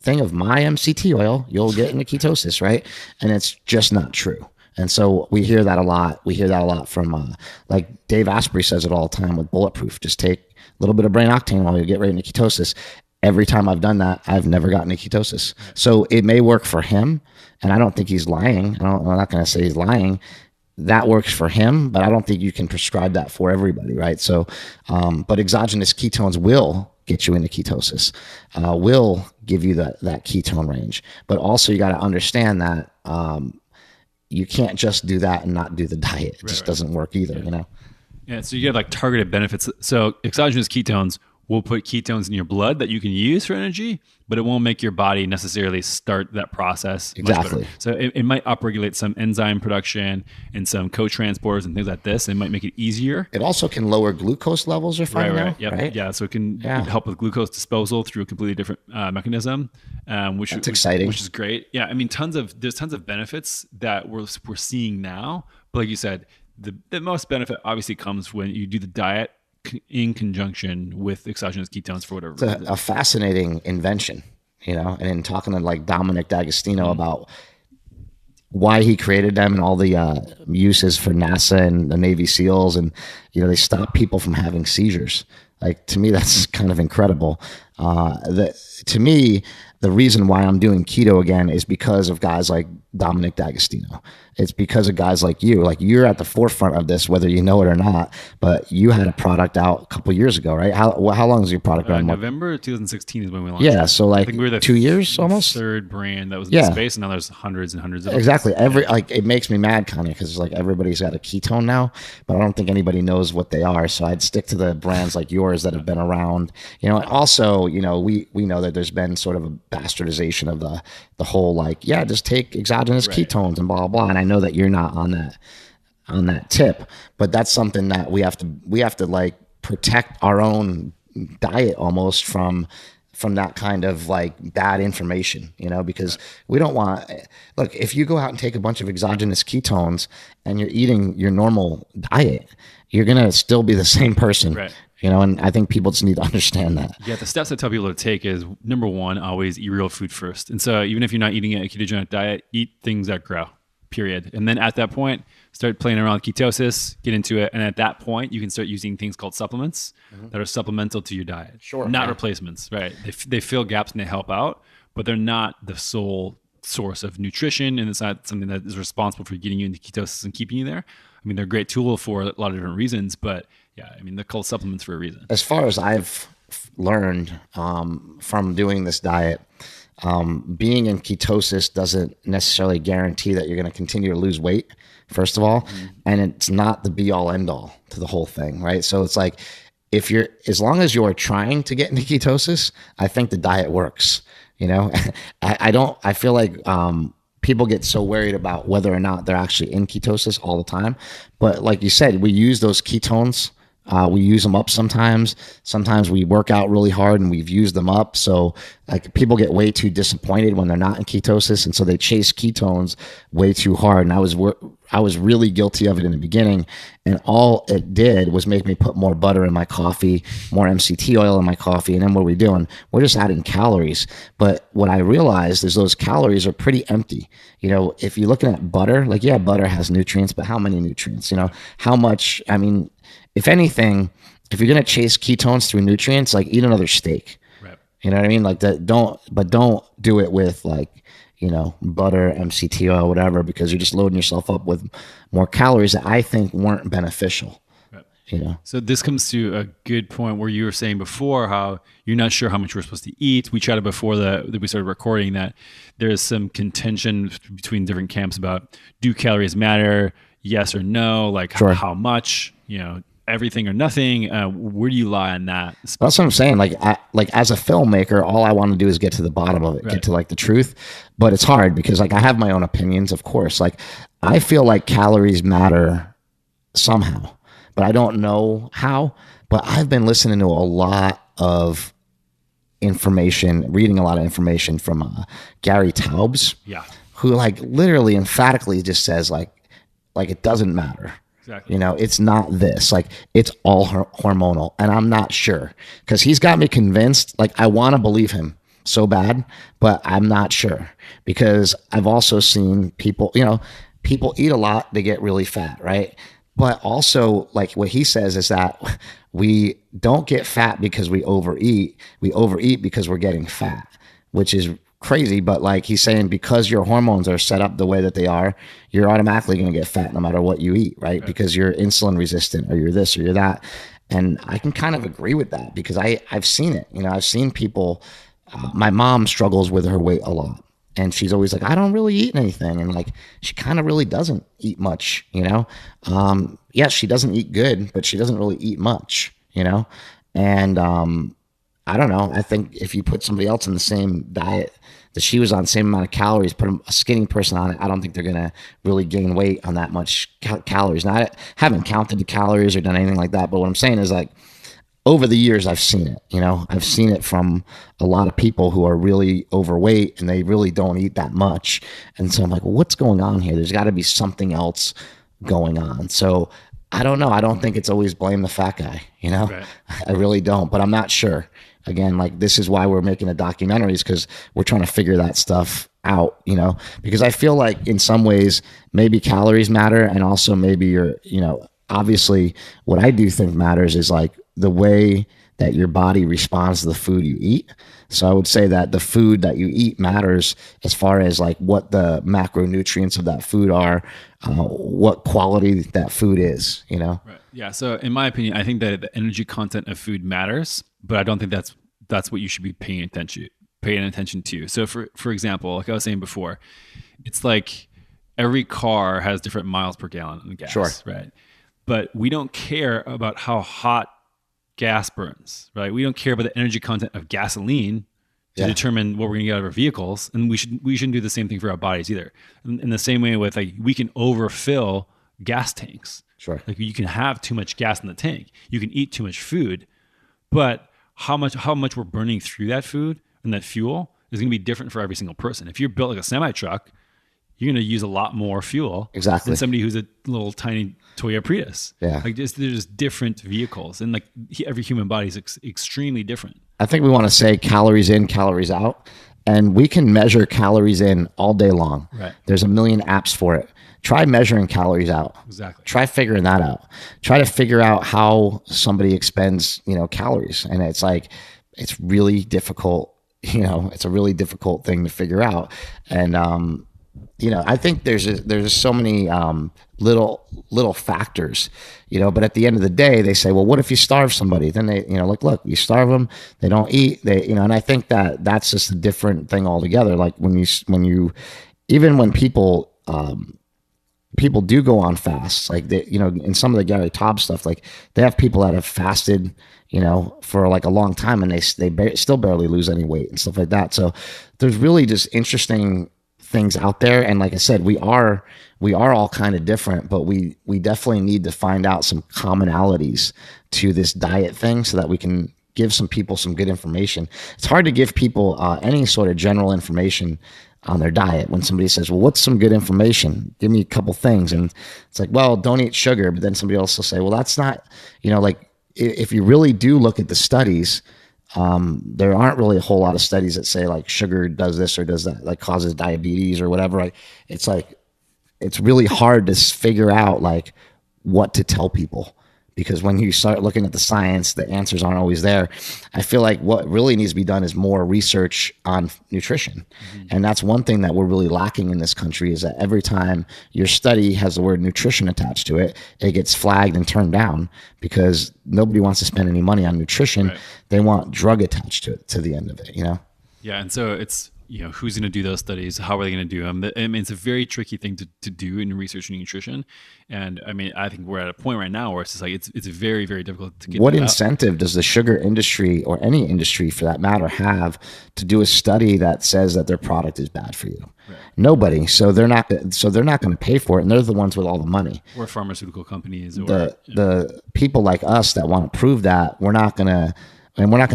thing of my MCT oil, you'll get into ketosis, right? And it's just not true. And so we hear that a lot. We hear that a lot from, like Dave Asprey says it all the time with Bulletproof. Just take a little bit of brain octane oil, you get right into ketosis. Every time I've done that, I've never gotten into ketosis. So it may work for him, and I don't think he's lying. I'm not going to say he's lying. That works for him, but I don't think you can prescribe that for everybody, right? So, but exogenous ketones will get you into ketosis, will give you that ketone range. But also you got to understand that you can't just do that and not do the diet. It just doesn't work either, Yeah, so you have like targeted benefits. So exogenous ketones will put ketones in your blood that you can use for energy, but it won't make your body necessarily start that process. Exactly. So it might upregulate some enzyme production and some co-transporters and things like this. It might make it easier. It also can lower glucose levels, you're finding out, Yep. right? Yeah, so it can help with glucose disposal through a completely different mechanism, That's exciting. Which is great. Yeah, I mean, there's tons of benefits that we're seeing now. But like you said, the most benefit obviously comes when you do the diet in conjunction with exogenous ketones for whatever reason. It's a fascinating invention, and in talking to like Dominic D'Agostino about why he created them and all the uses for NASA and the Navy SEALs, and they stop people from having seizures. Like, to me, that's kind of incredible. To me, the reason why I'm doing keto again is because of guys like Dominic D'Agostino. It's because of guys like you. Like, you're at the forefront of this, whether you know it or not. But you had a product out a couple years ago, right? How long is your product around? November 2016 is when we launched. Yeah, so like I think we were the 2 years almost. Third brand that was in space, and now there's hundreds and hundreds of exactly. It makes me mad, kind of, because like everybody's got a ketone now, but I don't think anybody knows what they are. So I'd stick to the brands like yours that have been around. And also, we know that there's been sort of a bastardization of the whole like, just take exogenous ketones and blah blah blah. And I know that you're not on that tip, but that's something that we have to like protect our own diet almost from that kind of like bad information, because we don't want, look, if you go out and take a bunch of exogenous ketones and you're eating your normal diet, you're going to still be the same person. Right. And I think people just need to understand that. Yeah, the steps I tell people to take is, number one, always eat real food first. And so even if you're not eating a ketogenic diet, eat things that grow, period. And then at that point, start playing around with ketosis, get into it. And at that point, you can start using things called supplements that are supplemental to your diet. Sure. Not replacements, right? They fill gaps and they help out, but they're not the sole source of nutrition. And it's not something that is responsible for getting you into ketosis and keeping you there. I mean, they're a great tool for a lot of different reasons, but yeah, I mean, they're called supplements for a reason. As far as I've learned from doing this diet, Being in ketosis doesn't necessarily guarantee that you're going to continue to lose weight, first of all. And it's not the be all end all to the whole thing, right? So it's like, as long as you're trying to get into ketosis, I think the diet works. I feel like people get so worried about whether or not they're actually in ketosis all the time. But like you said, we use those ketones. We use them up sometimes. Sometimes we work out really hard and we've used them up. So like people get way too disappointed when they're not in ketosis. And so they chase ketones way too hard. And I was really guilty of it in the beginning. And all it did was make me put more butter in my coffee, more MCT oil in my coffee. And then what are we doing? We're just adding calories. But what I realized is those calories are pretty empty. If you're looking at butter, like, yeah, butter has nutrients, but how many nutrients? How much? I mean, if anything, if you're going to chase ketones through nutrients, like eat another steak. Right. You know what I mean? Like that, don't do it with like, butter, MCT oil, whatever, because you're just loading yourself up with more calories that I think weren't beneficial. Right. So this comes to a good point where you were saying before how you're not sure how much we're supposed to eat. We chatted before that we started recording that there's some contention between different camps about do calories matter? Yes or no? Like sure. How much, everything or nothing. Where do you lie on that? That's what I'm saying. Like as a filmmaker, all I want to do is get to the bottom of it, right. Get to like the truth. But it's hard because like I have my own opinions, of course. Like I feel like calories matter somehow, but I don't know how. But I've been listening to a lot of information, reading a lot of information from Gary Taubes, who like literally emphatically just says like it doesn't matter. Exactly. It's not this, like it's all hormonal. And I'm not sure because he's got me convinced. Like I want to believe him so bad, but I'm not sure because I've also seen people, people eat a lot, they get really fat. Right. But also like what he says is that we don't get fat because we overeat. We overeat because we're getting fat, which is crazy, but like he's saying, because your hormones are set up the way that they are, you're automatically going to get fat no matter what you eat, right? Because you're insulin resistant or you're this or you're that. And I can kind of agree with that because I've seen it. I've seen people, my mom struggles with her weight a lot and she's always like, I don't really eat anything. And like, she kind of really doesn't eat much, yes, she doesn't eat good, but she doesn't really eat much, and, I don't know. I think if you put somebody else in the same diet that she was on, same amount of calories, put a skinny person on it, I don't think they're going to really gain weight on that much calories. Now, I haven't counted the calories or done anything like that, but what I'm saying is like over the years, I've seen it. I've seen it from a lot of people who are really overweight and they really don't eat that much. And so I'm like, well, what's going on here? There's got to be something else going on. So I don't know. I don't think it's always blame the fat guy, Right. I really don't, but I'm not sure. Again, like this is why we're making the documentaries because we're trying to figure that stuff out, because I feel like in some ways maybe calories matter and also maybe you're, obviously what I do think matters is like the way that your body responds to the food you eat. So I would say that the food that you eat matters as far as like what the macronutrients of that food are, what quality that food is, Right. Yeah. So in my opinion, I think that the energy content of food matters, but I don't think that's what you should be paying attention to. So for example, like I was saying before, it's like every car has different miles per gallon on gas, sure. Right? But we don't care about how hot gas burns, right? We don't care about the energy content of gasoline to determine what we're going to get out of our vehicles, and we shouldn't do the same thing for our bodies either. In the same way with like we can overfill gas tanks. Sure. Like you can have too much gas in the tank. You can eat too much food, but how much we're burning through that food and that fuel is going to be different for every single person. If you're built like a semi truck, you're going to use a lot more fuel than somebody who's a little tiny Toyota Prius. Yeah. Like there's just different vehicles, and like every human body is extremely different. I think we want to say calories in, calories out, and we can measure calories in all day long. Right. There's a million apps for it. Try measuring calories out. Exactly. Try figuring that out. Try to figure out how somebody expends, calories. And it's like, it's really difficult, it's a really difficult thing to figure out. And I think there's so many little factors, but at the end of the day, they say, well, what if you starve somebody? Then they, like, look, you starve them, they don't eat, and I think that's just a different thing altogether. Like even when people do go on fasts, like in some of the Gary Taub stuff, like they have people that have fasted, for like a long time, and they still barely lose any weight and stuff like that. So there's really just interesting things out there. And like I said, we are all kind of different, but we definitely need to find out some commonalities to this diet thing so that we can give some people some good information. It's hard to give people any sort of general information on their diet. When somebody says, well, what's some good information? Give me a couple things. And it's like, well, don't eat sugar. But then somebody else will say, well, that's not, like if you really do look at the studies, there aren't really a whole lot of studies that say like sugar does this or does that, like causes diabetes or whatever. Like, it's really hard to figure out like what to tell people, because when you start looking at the science, the answers aren't always there. I feel like what really needs to be done is more research on nutrition. Mm-hmm. And that's one thing that we're really lacking in this country, is that every time your study has the word nutrition attached to it, it gets flagged and turned down because nobody wants to spend any money on nutrition. Right. They want drug attached to it, to the end of it, Yeah. And so it's, who's going to do those studies? How are they going to do them? I mean, it's a very tricky thing to do in researching nutrition. And I mean, I think we're at a point right now where it's just like, it's very, very difficult to get. What incentive does the sugar industry, or any industry for that matter, have to do a study that says that their product is bad for you? Right. Nobody. So they're not going to pay for it. And they're the ones with all the money. Or pharmaceutical companies. Or the people like us that want to prove that, we're not going to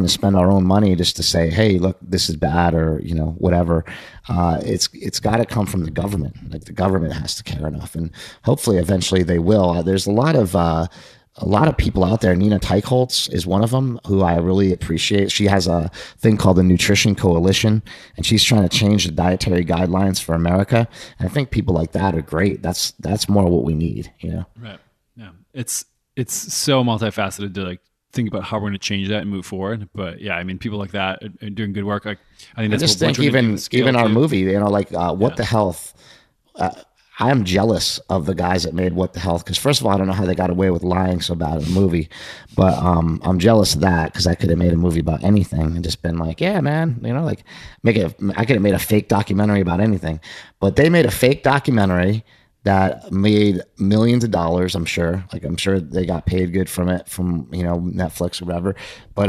spend our own money just to say, hey, look, this is bad, or, whatever. It's got to come from the government. Like, the government has to care enough, and hopefully eventually they will. There's a lot of people out there. Nina Teichholz is one of them, who I really appreciate. She has a thing called the Nutrition Coalition, and she's trying to change the dietary guidelines for America. And I think people like that are great. That's more what we need, Right. Yeah. It's so multifaceted to like think about how we're going to change that and move forward. But yeah, I mean, people like that are doing good work. Like, I think that's I just think even our movie, What the Health. I am jealous of the guys that made What the Health, because first of all, I don't know how they got away with lying so bad in the movie, but I'm jealous of that, because I could have made a movie about anything and just been like, yeah, man, I could have made a fake documentary about anything. But they made a fake documentary that made millions of dollars, I'm sure. Like, I'm sure they got paid good from it, from, Netflix or whatever. But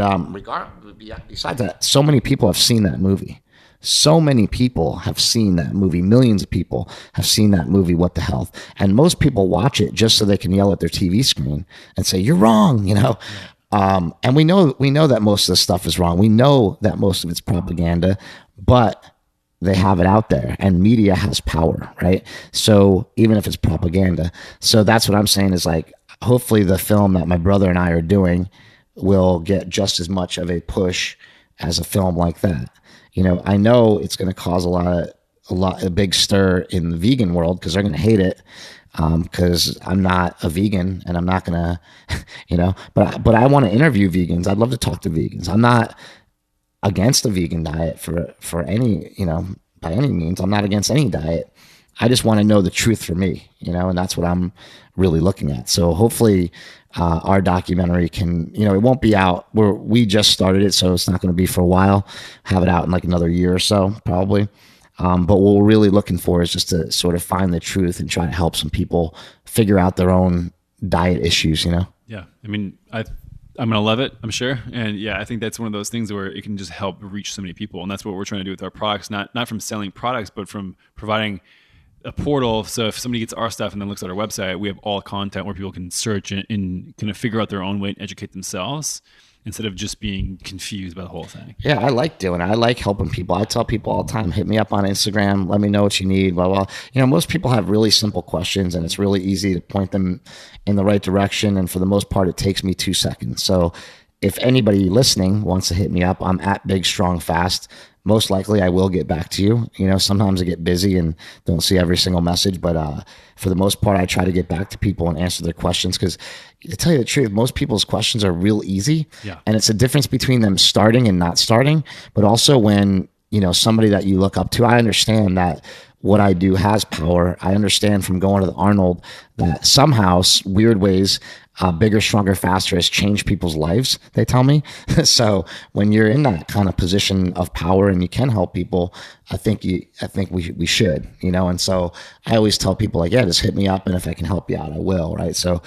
besides that, so many people have seen that movie. So many people have seen that movie. Millions of people have seen that movie, What the Health. And most people watch it just so they can yell at their TV screen and say, you're wrong, And we know that most of the stuff is wrong. We know that most of it's propaganda, but they have it out there, and media has power, right? So even if it's propaganda. So that's what I'm saying, is like, hopefully the film that my brother and I are doing will get just as much of a push as a film like that. I know it's going to cause a big stir in the vegan world, because they're going to hate it, because I'm not a vegan, and I'm not going to, but I want to interview vegans. I'd love to talk to vegans. I'm not against the vegan diet for any, by any means. I'm not against any diet. I just want to know the truth for me, and that's what I'm really looking at. So hopefully our documentary can, it won't be out. We just started it, so it's not going to be for a while. Have it out in like another year or so, probably. But what we're really looking for is just to sort of find the truth and try to help some people figure out their own diet issues, Yeah. I mean, I'm going to love it, I'm sure. And yeah, I think that's one of those things where it can just help reach so many people. And that's what we're trying to do with our products, not from selling products, but from providing a portal. So if somebody gets our stuff and then looks at our website, we have all content where people can search and kind of figure out their own way and educate themselves, instead of just being confused by the whole thing. Yeah, I like doing it. I like helping people. I tell people all the time, hit me up on Instagram. Let me know what you need, blah, blah. Most people have really simple questions, and it's really easy to point them in the right direction. And for the most part, it takes me 2 seconds. So if anybody listening wants to hit me up, I'm at Big Strong Fast. Most likely I will get back to you. Sometimes I get busy and don't see every single message, but for the most part, I try to get back to people and answer their questions, because to tell you the truth, most people's questions are real easy. Yeah. And it's a difference between them starting and not starting, but also when, somebody that you look up to. I understand that what I do has power. I understand from going to the Arnold that somehow, weird ways, bigger, stronger, faster has changed people's lives, they tell me. So when you're in that kind of position of power and you can help people, I think we should, and so I always tell people like, yeah, just hit me up. And if I can help you out, I will. Right. So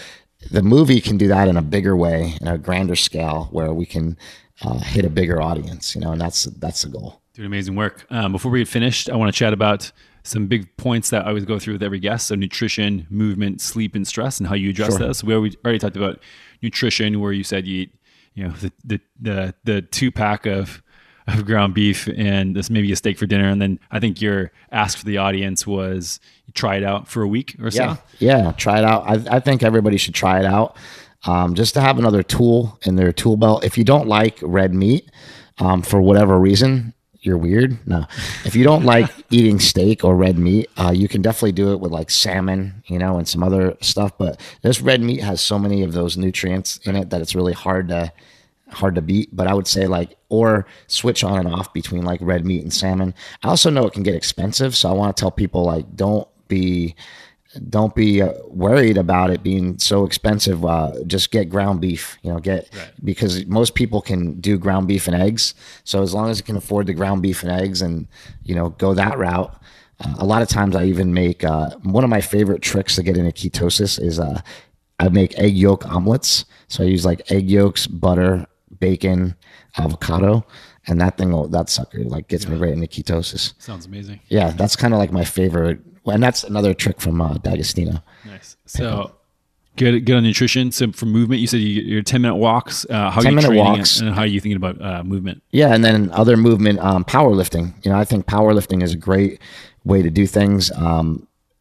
the movie can do that in a bigger way, in a grander scale, where we can hit a bigger audience, and that's the goal. Doing amazing work. Before we get finished, I want to chat about some big points that I always go through with every guest. So nutrition, movement, sleep, and stress, and how you address those. We already talked about nutrition, where you said you eat, the 2-pack of ground beef and this maybe a steak for dinner. And then I think your ask for the audience was try it out for a week or so. Yeah, try it out. I think everybody should try it out. Just to have another tool in their tool belt. If you don't like red meat, for whatever reason, you're weird. No, if you don't like eating steak or red meat, you can definitely do it with like salmon, and some other stuff. But this red meat has so many of those nutrients in it that it's really hard to beat. But I would say or switch on and off between like red meat and salmon. I also know it can get expensive. So I want to tell people don't be worried about it being so expensive. Just get ground beef, because most people can do ground beef and eggs. So as long as you can afford the ground beef and eggs and, go that route. A lot of times I even make, one of my favorite tricks to get into ketosis is, I make egg yolk omelets. So I use like egg yolks, butter, bacon, avocado, and that sucker gets me right into ketosis. Sounds amazing. Yeah. That's kind of like my favorite. And that's another trick from D'Agostino. Nice. So good on nutrition. So for movement, you said your 10-minute walks. How are you training walks, and how are you thinking about movement? Yeah, and then other movement, powerlifting. I think powerlifting is a great way to do things.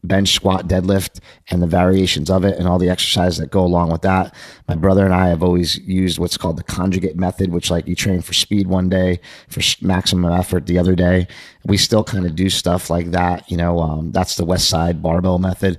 Bench, squat, deadlift, and the variations of it and all the exercises that go along with that. My brother and I have always used what's called the conjugate method, which you train for speed one day, for maximum effort the other day. We still kind of do stuff like that. That's the West Side barbell method.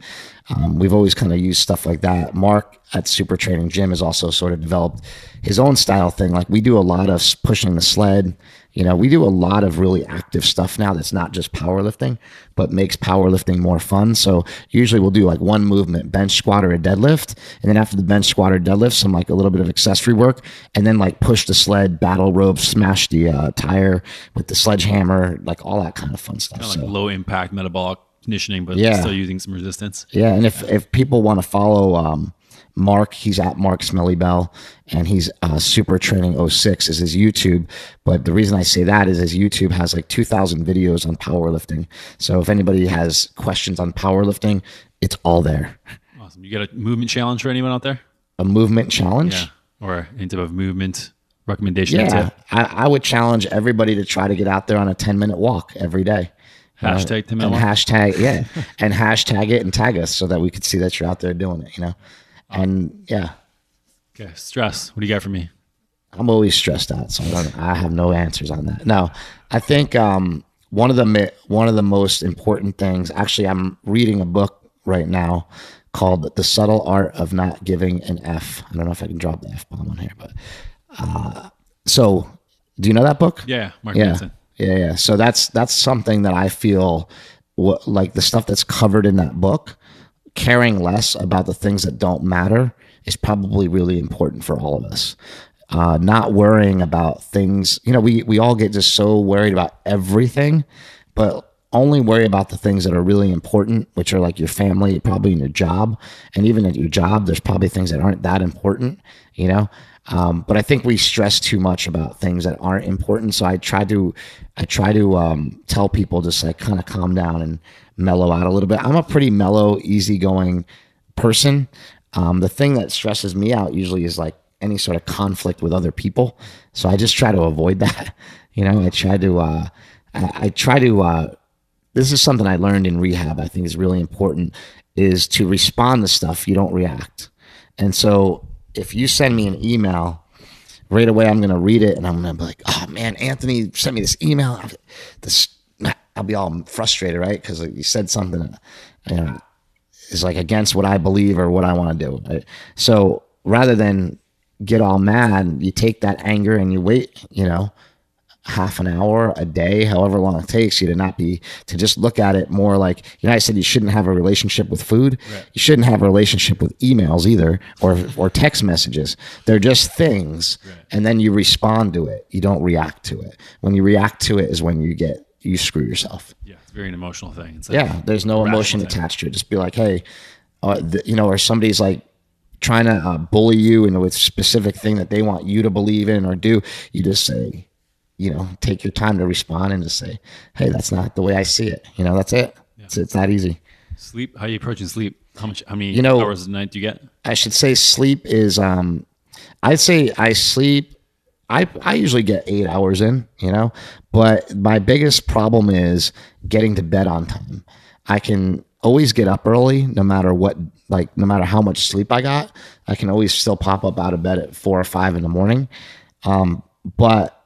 We've always kind of used stuff like that. Mark at Super Training Gym has also sort of developed his own style thing. We do a lot of pushing the sled. We do a lot of really active stuff now that's not just powerlifting, but makes powerlifting more fun. So usually we'll do one movement, bench, squat, or a deadlift. And then after the bench, squat, or deadlift, some a little bit of accessory work. And then push the sled, battle rope, smash the tire with the sledgehammer, all that kind of fun stuff. Kind of low impact metabolic conditioning, but still using some resistance. Yeah. And if people want to follow, Mark, he's at Mark Smellybell, and he's Super Training 06 is his YouTube. But the reason I say that is his YouTube has 2,000 videos on powerlifting. So if anybody has questions on powerlifting, it's all there. Awesome. You got a movement challenge for anyone out there? A movement challenge? Yeah. Or any type of movement recommendation? Yeah. I would challenge everybody to try to get out there on a 10-minute walk every day. Hashtag 10-minute walk? And hashtag it and tag us so that we could see that you're out there doing it, And yeah. Okay. Stress. What do you got for me? I'm always stressed out, so I have no answers on that. No, I think one of the most important things. Actually, I'm reading a book right now called "The Subtle Art of Not Giving an F." I don't know if I can drop the F bomb on here, but so do you know that book? Yeah, Mark Manson. Yeah. So that's something that I feel the stuff that's covered in that book. Caring less about the things that don't matter is probably really important for all of us. Not worrying about things, we all get just so worried about everything, but only worry about the things that are really important, which are your family, probably in your job. And even at your job, there's probably things that aren't that important, but I think we stress too much about things that aren't important. So I try to tell people just kind of calm down and mellow out a little bit. I'm a pretty mellow, easygoing person. The thing that stresses me out usually is any sort of conflict with other people. So I just try to avoid that. I try to, this is something I learned in rehab. I think is really important, is to respond to stuff. You don't react. And so if you send me an email right away, I'm going to read it and I'm going to be like, oh man, Anthony sent me this email. I'll be all frustrated, right? Because you said something that is against what I believe or what I want to do. Right? So rather than get all mad, you take that anger and you wait, half an hour a day, however long it takes you, to just look at it more like, I said you shouldn't have a relationship with food. Right. You shouldn't have a relationship with emails either, or text messages. They're just things. Right. And then you respond to it. You don't react to it. When you react to it is when you screw yourself. Yeah. It's very an emotional thing. It's like there's no emotion attached to it. Just be like, hey, or somebody's like trying to bully you into a specific thing that they want you to believe in or do. You just say, take your time to respond and just say, hey, that's not the way I see it. That's it. Yeah. It's that easy. Sleep. How are you approaching sleep? How many hours a night do you get? I should say sleep is, I'd say I sleep, I usually get 8 hours in, but my biggest problem is getting to bed on time. I can always get up early, no matter how much sleep I got. I can always still pop up out of bed at 4 or 5 in the morning. But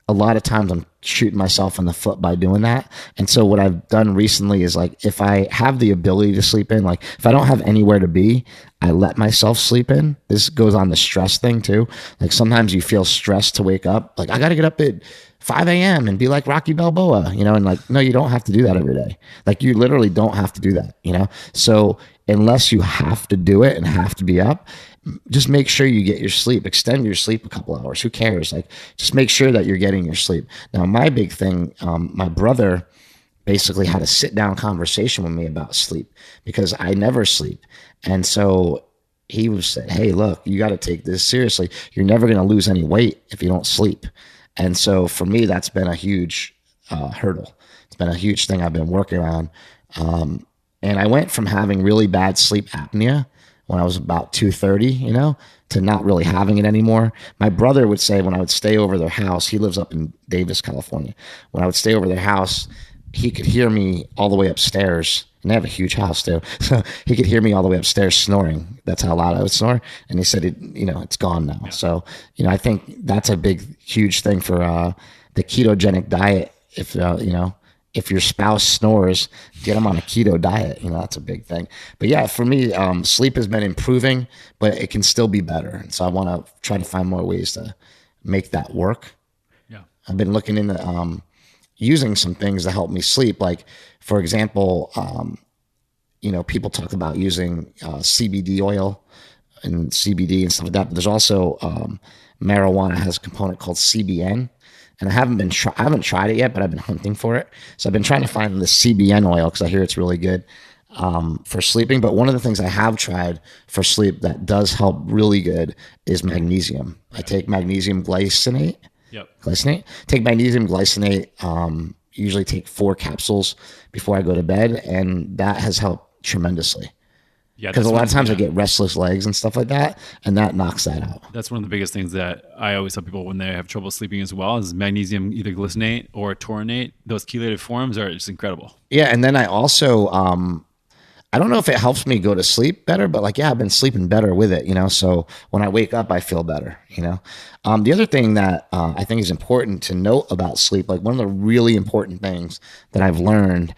a lot of times I'm shooting myself in the foot by doing that. And so what I've done recently is, like, if I have the ability to sleep in, like if I don't have anywhere to be, I let myself sleep in. This goes on the stress thing too. Like sometimes you feel stressed to wake up. Like, I got to get up at 5 a.m. and be like Rocky Balboa, and like, no, you don't have to do that every day. Like, you literally don't have to do that, So unless you have to do it and have to be up, just make sure you get your sleep. Extend your sleep a couple hours. Who cares? Like, just make sure that you're getting your sleep. Now, my big thing, my brother basically had a sit down conversation with me about sleep, because I never sleep. And so he was saying, hey, look, you got to take this seriously. You're never going to lose any weight if you don't sleep. And so for me, that's been a huge hurdle. It's been a huge thing I've been working on. And I went from having really bad sleep apnea when I was about 230, to not really having it anymore. My brother would say, when I would stay over their house, he lives up in Davis, California. When I would stay over their house, he could hear me all the way upstairs. And they have a huge house too. So he could hear me all the way upstairs snoring. That's how loud I would snore. And he said, it's gone now. Yeah. So, I think that's a big, huge thing for the ketogenic diet. If your spouse snores, get them on a keto diet. That's a big thing. But yeah, for me, sleep has been improving, but it can still be better. And so I want to try to find more ways to make that work. Yeah. I've been looking into using some things to help me sleep. Like, for example, people talk about using CBD oil and CBD and stuff like that. But there's also marijuana has a component called CBN. And I haven't tried it yet, but I've been hunting for it. So I've been trying to find the CBN oil, because I hear it's really good for sleeping. But one of the things I have tried for sleep that does help really good is magnesium. I take magnesium glycinate. Yep. Glycinate. Take magnesium glycinate. Usually take 4 capsules before I go to bed, and that has helped tremendously. Yeah, because a lot of times I get restless legs and stuff like that, and that knocks that out. That's one of the biggest things that I always tell people when they have trouble sleeping as well, is magnesium, either glycinate or taurinate. Those chelated forms are just incredible. Yeah, and then I also, I don't know if it helps me go to sleep better, but I've been sleeping better with it, so when I wake up, I feel better, The other thing that I think is important to note about sleep, like one of the really important things that I've learned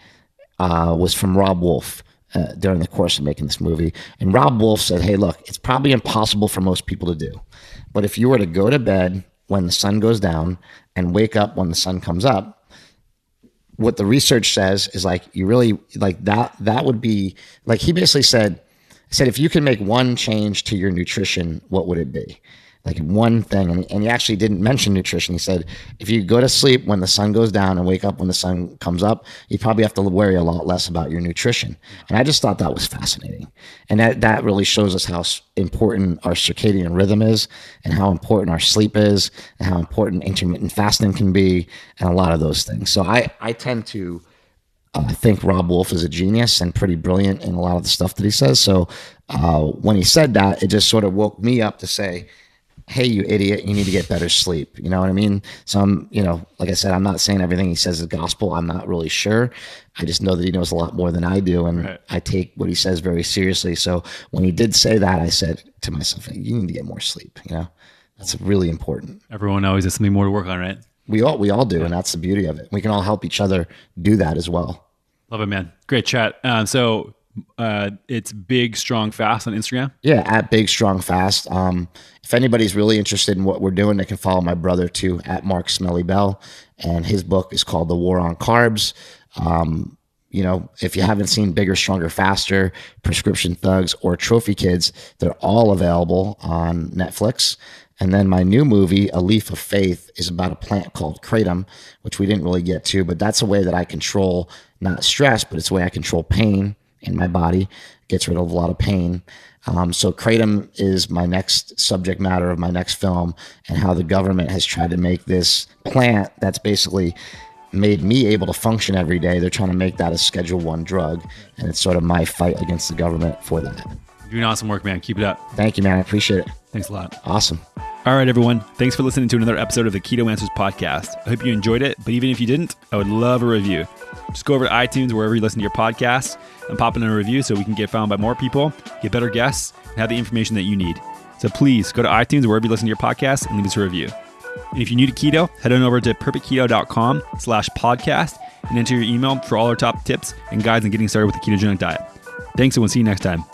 was from Rob Wolf. During the course of making this movie. And Rob Wolf said, hey, look, it's probably impossible for most people to do. But if you were to go to bed when the sun goes down and wake up when the sun comes up, what the research says is you really that would be he basically said, if you can make one change to your nutrition, what would it be? One thing. And he actually didn't mention nutrition. He said, if you go to sleep when the sun goes down and wake up when the sun comes up, you probably have to worry a lot less about your nutrition. And I just thought that was fascinating. And that really shows us how important our circadian rhythm is, and how important our sleep is, and how important intermittent fasting can be, and a lot of those things. So I tend to think Rob Wolf is a genius and pretty brilliant in a lot of the stuff that he says. So when he said that, it just sort of woke me up to say, hey, you idiot, you need to get better sleep. You know what I mean? So I'm, like I said, I'm not saying everything he says is gospel. I'm not really sure. I just know that he knows a lot more than I do. And right. I take what he says very seriously. So when he did say that, I said to myself, hey, you need to get more sleep. That's really important. Everyone always has something more to work on, right? We all do. Yeah. And that's the beauty of it. We can all help each other do that as well. Love it, man. Great chat. So it's Big Strong Fast on Instagram. Yeah, at Big Strong Fast. If anybody's really interested in what we're doing, they can follow my brother too, at Mark Smelly Bell, and his book is called The War on Carbs. If you haven't seen Bigger, Stronger, Faster, Prescription Thugs, or Trophy Kids, they're all available on Netflix. And then my new movie, A Leaf of Faith, is about a plant called kratom, which we didn't really get to, but that's a way that I control not stress, but it's a way I control pain in my body. It gets rid of a lot of pain. So kratom is my next subject matter of my next film, and how the government has tried to make this plant that's basically made me able to function every day. They're trying to make that a Schedule I drug, and it's sort of my fight against the government for that. You're doing awesome work, man. Keep it up. Thank you, man. I appreciate it. Thanks a lot. Awesome. All right, everyone. Thanks for listening to another episode of the Keto Answers podcast. I hope you enjoyed it, but even if you didn't, I would love a review. Just go over to iTunes, wherever you listen to your podcasts, and pop in a review so we can get found by more people, get better guests, and have the information that you need. So please go to iTunes, wherever you listen to your podcasts, and leave us a review. And if you're new to keto, head on over to perfectketo.com/podcast and enter your email for all our top tips and guides on getting started with the ketogenic diet. Thanks, and we'll see you next time.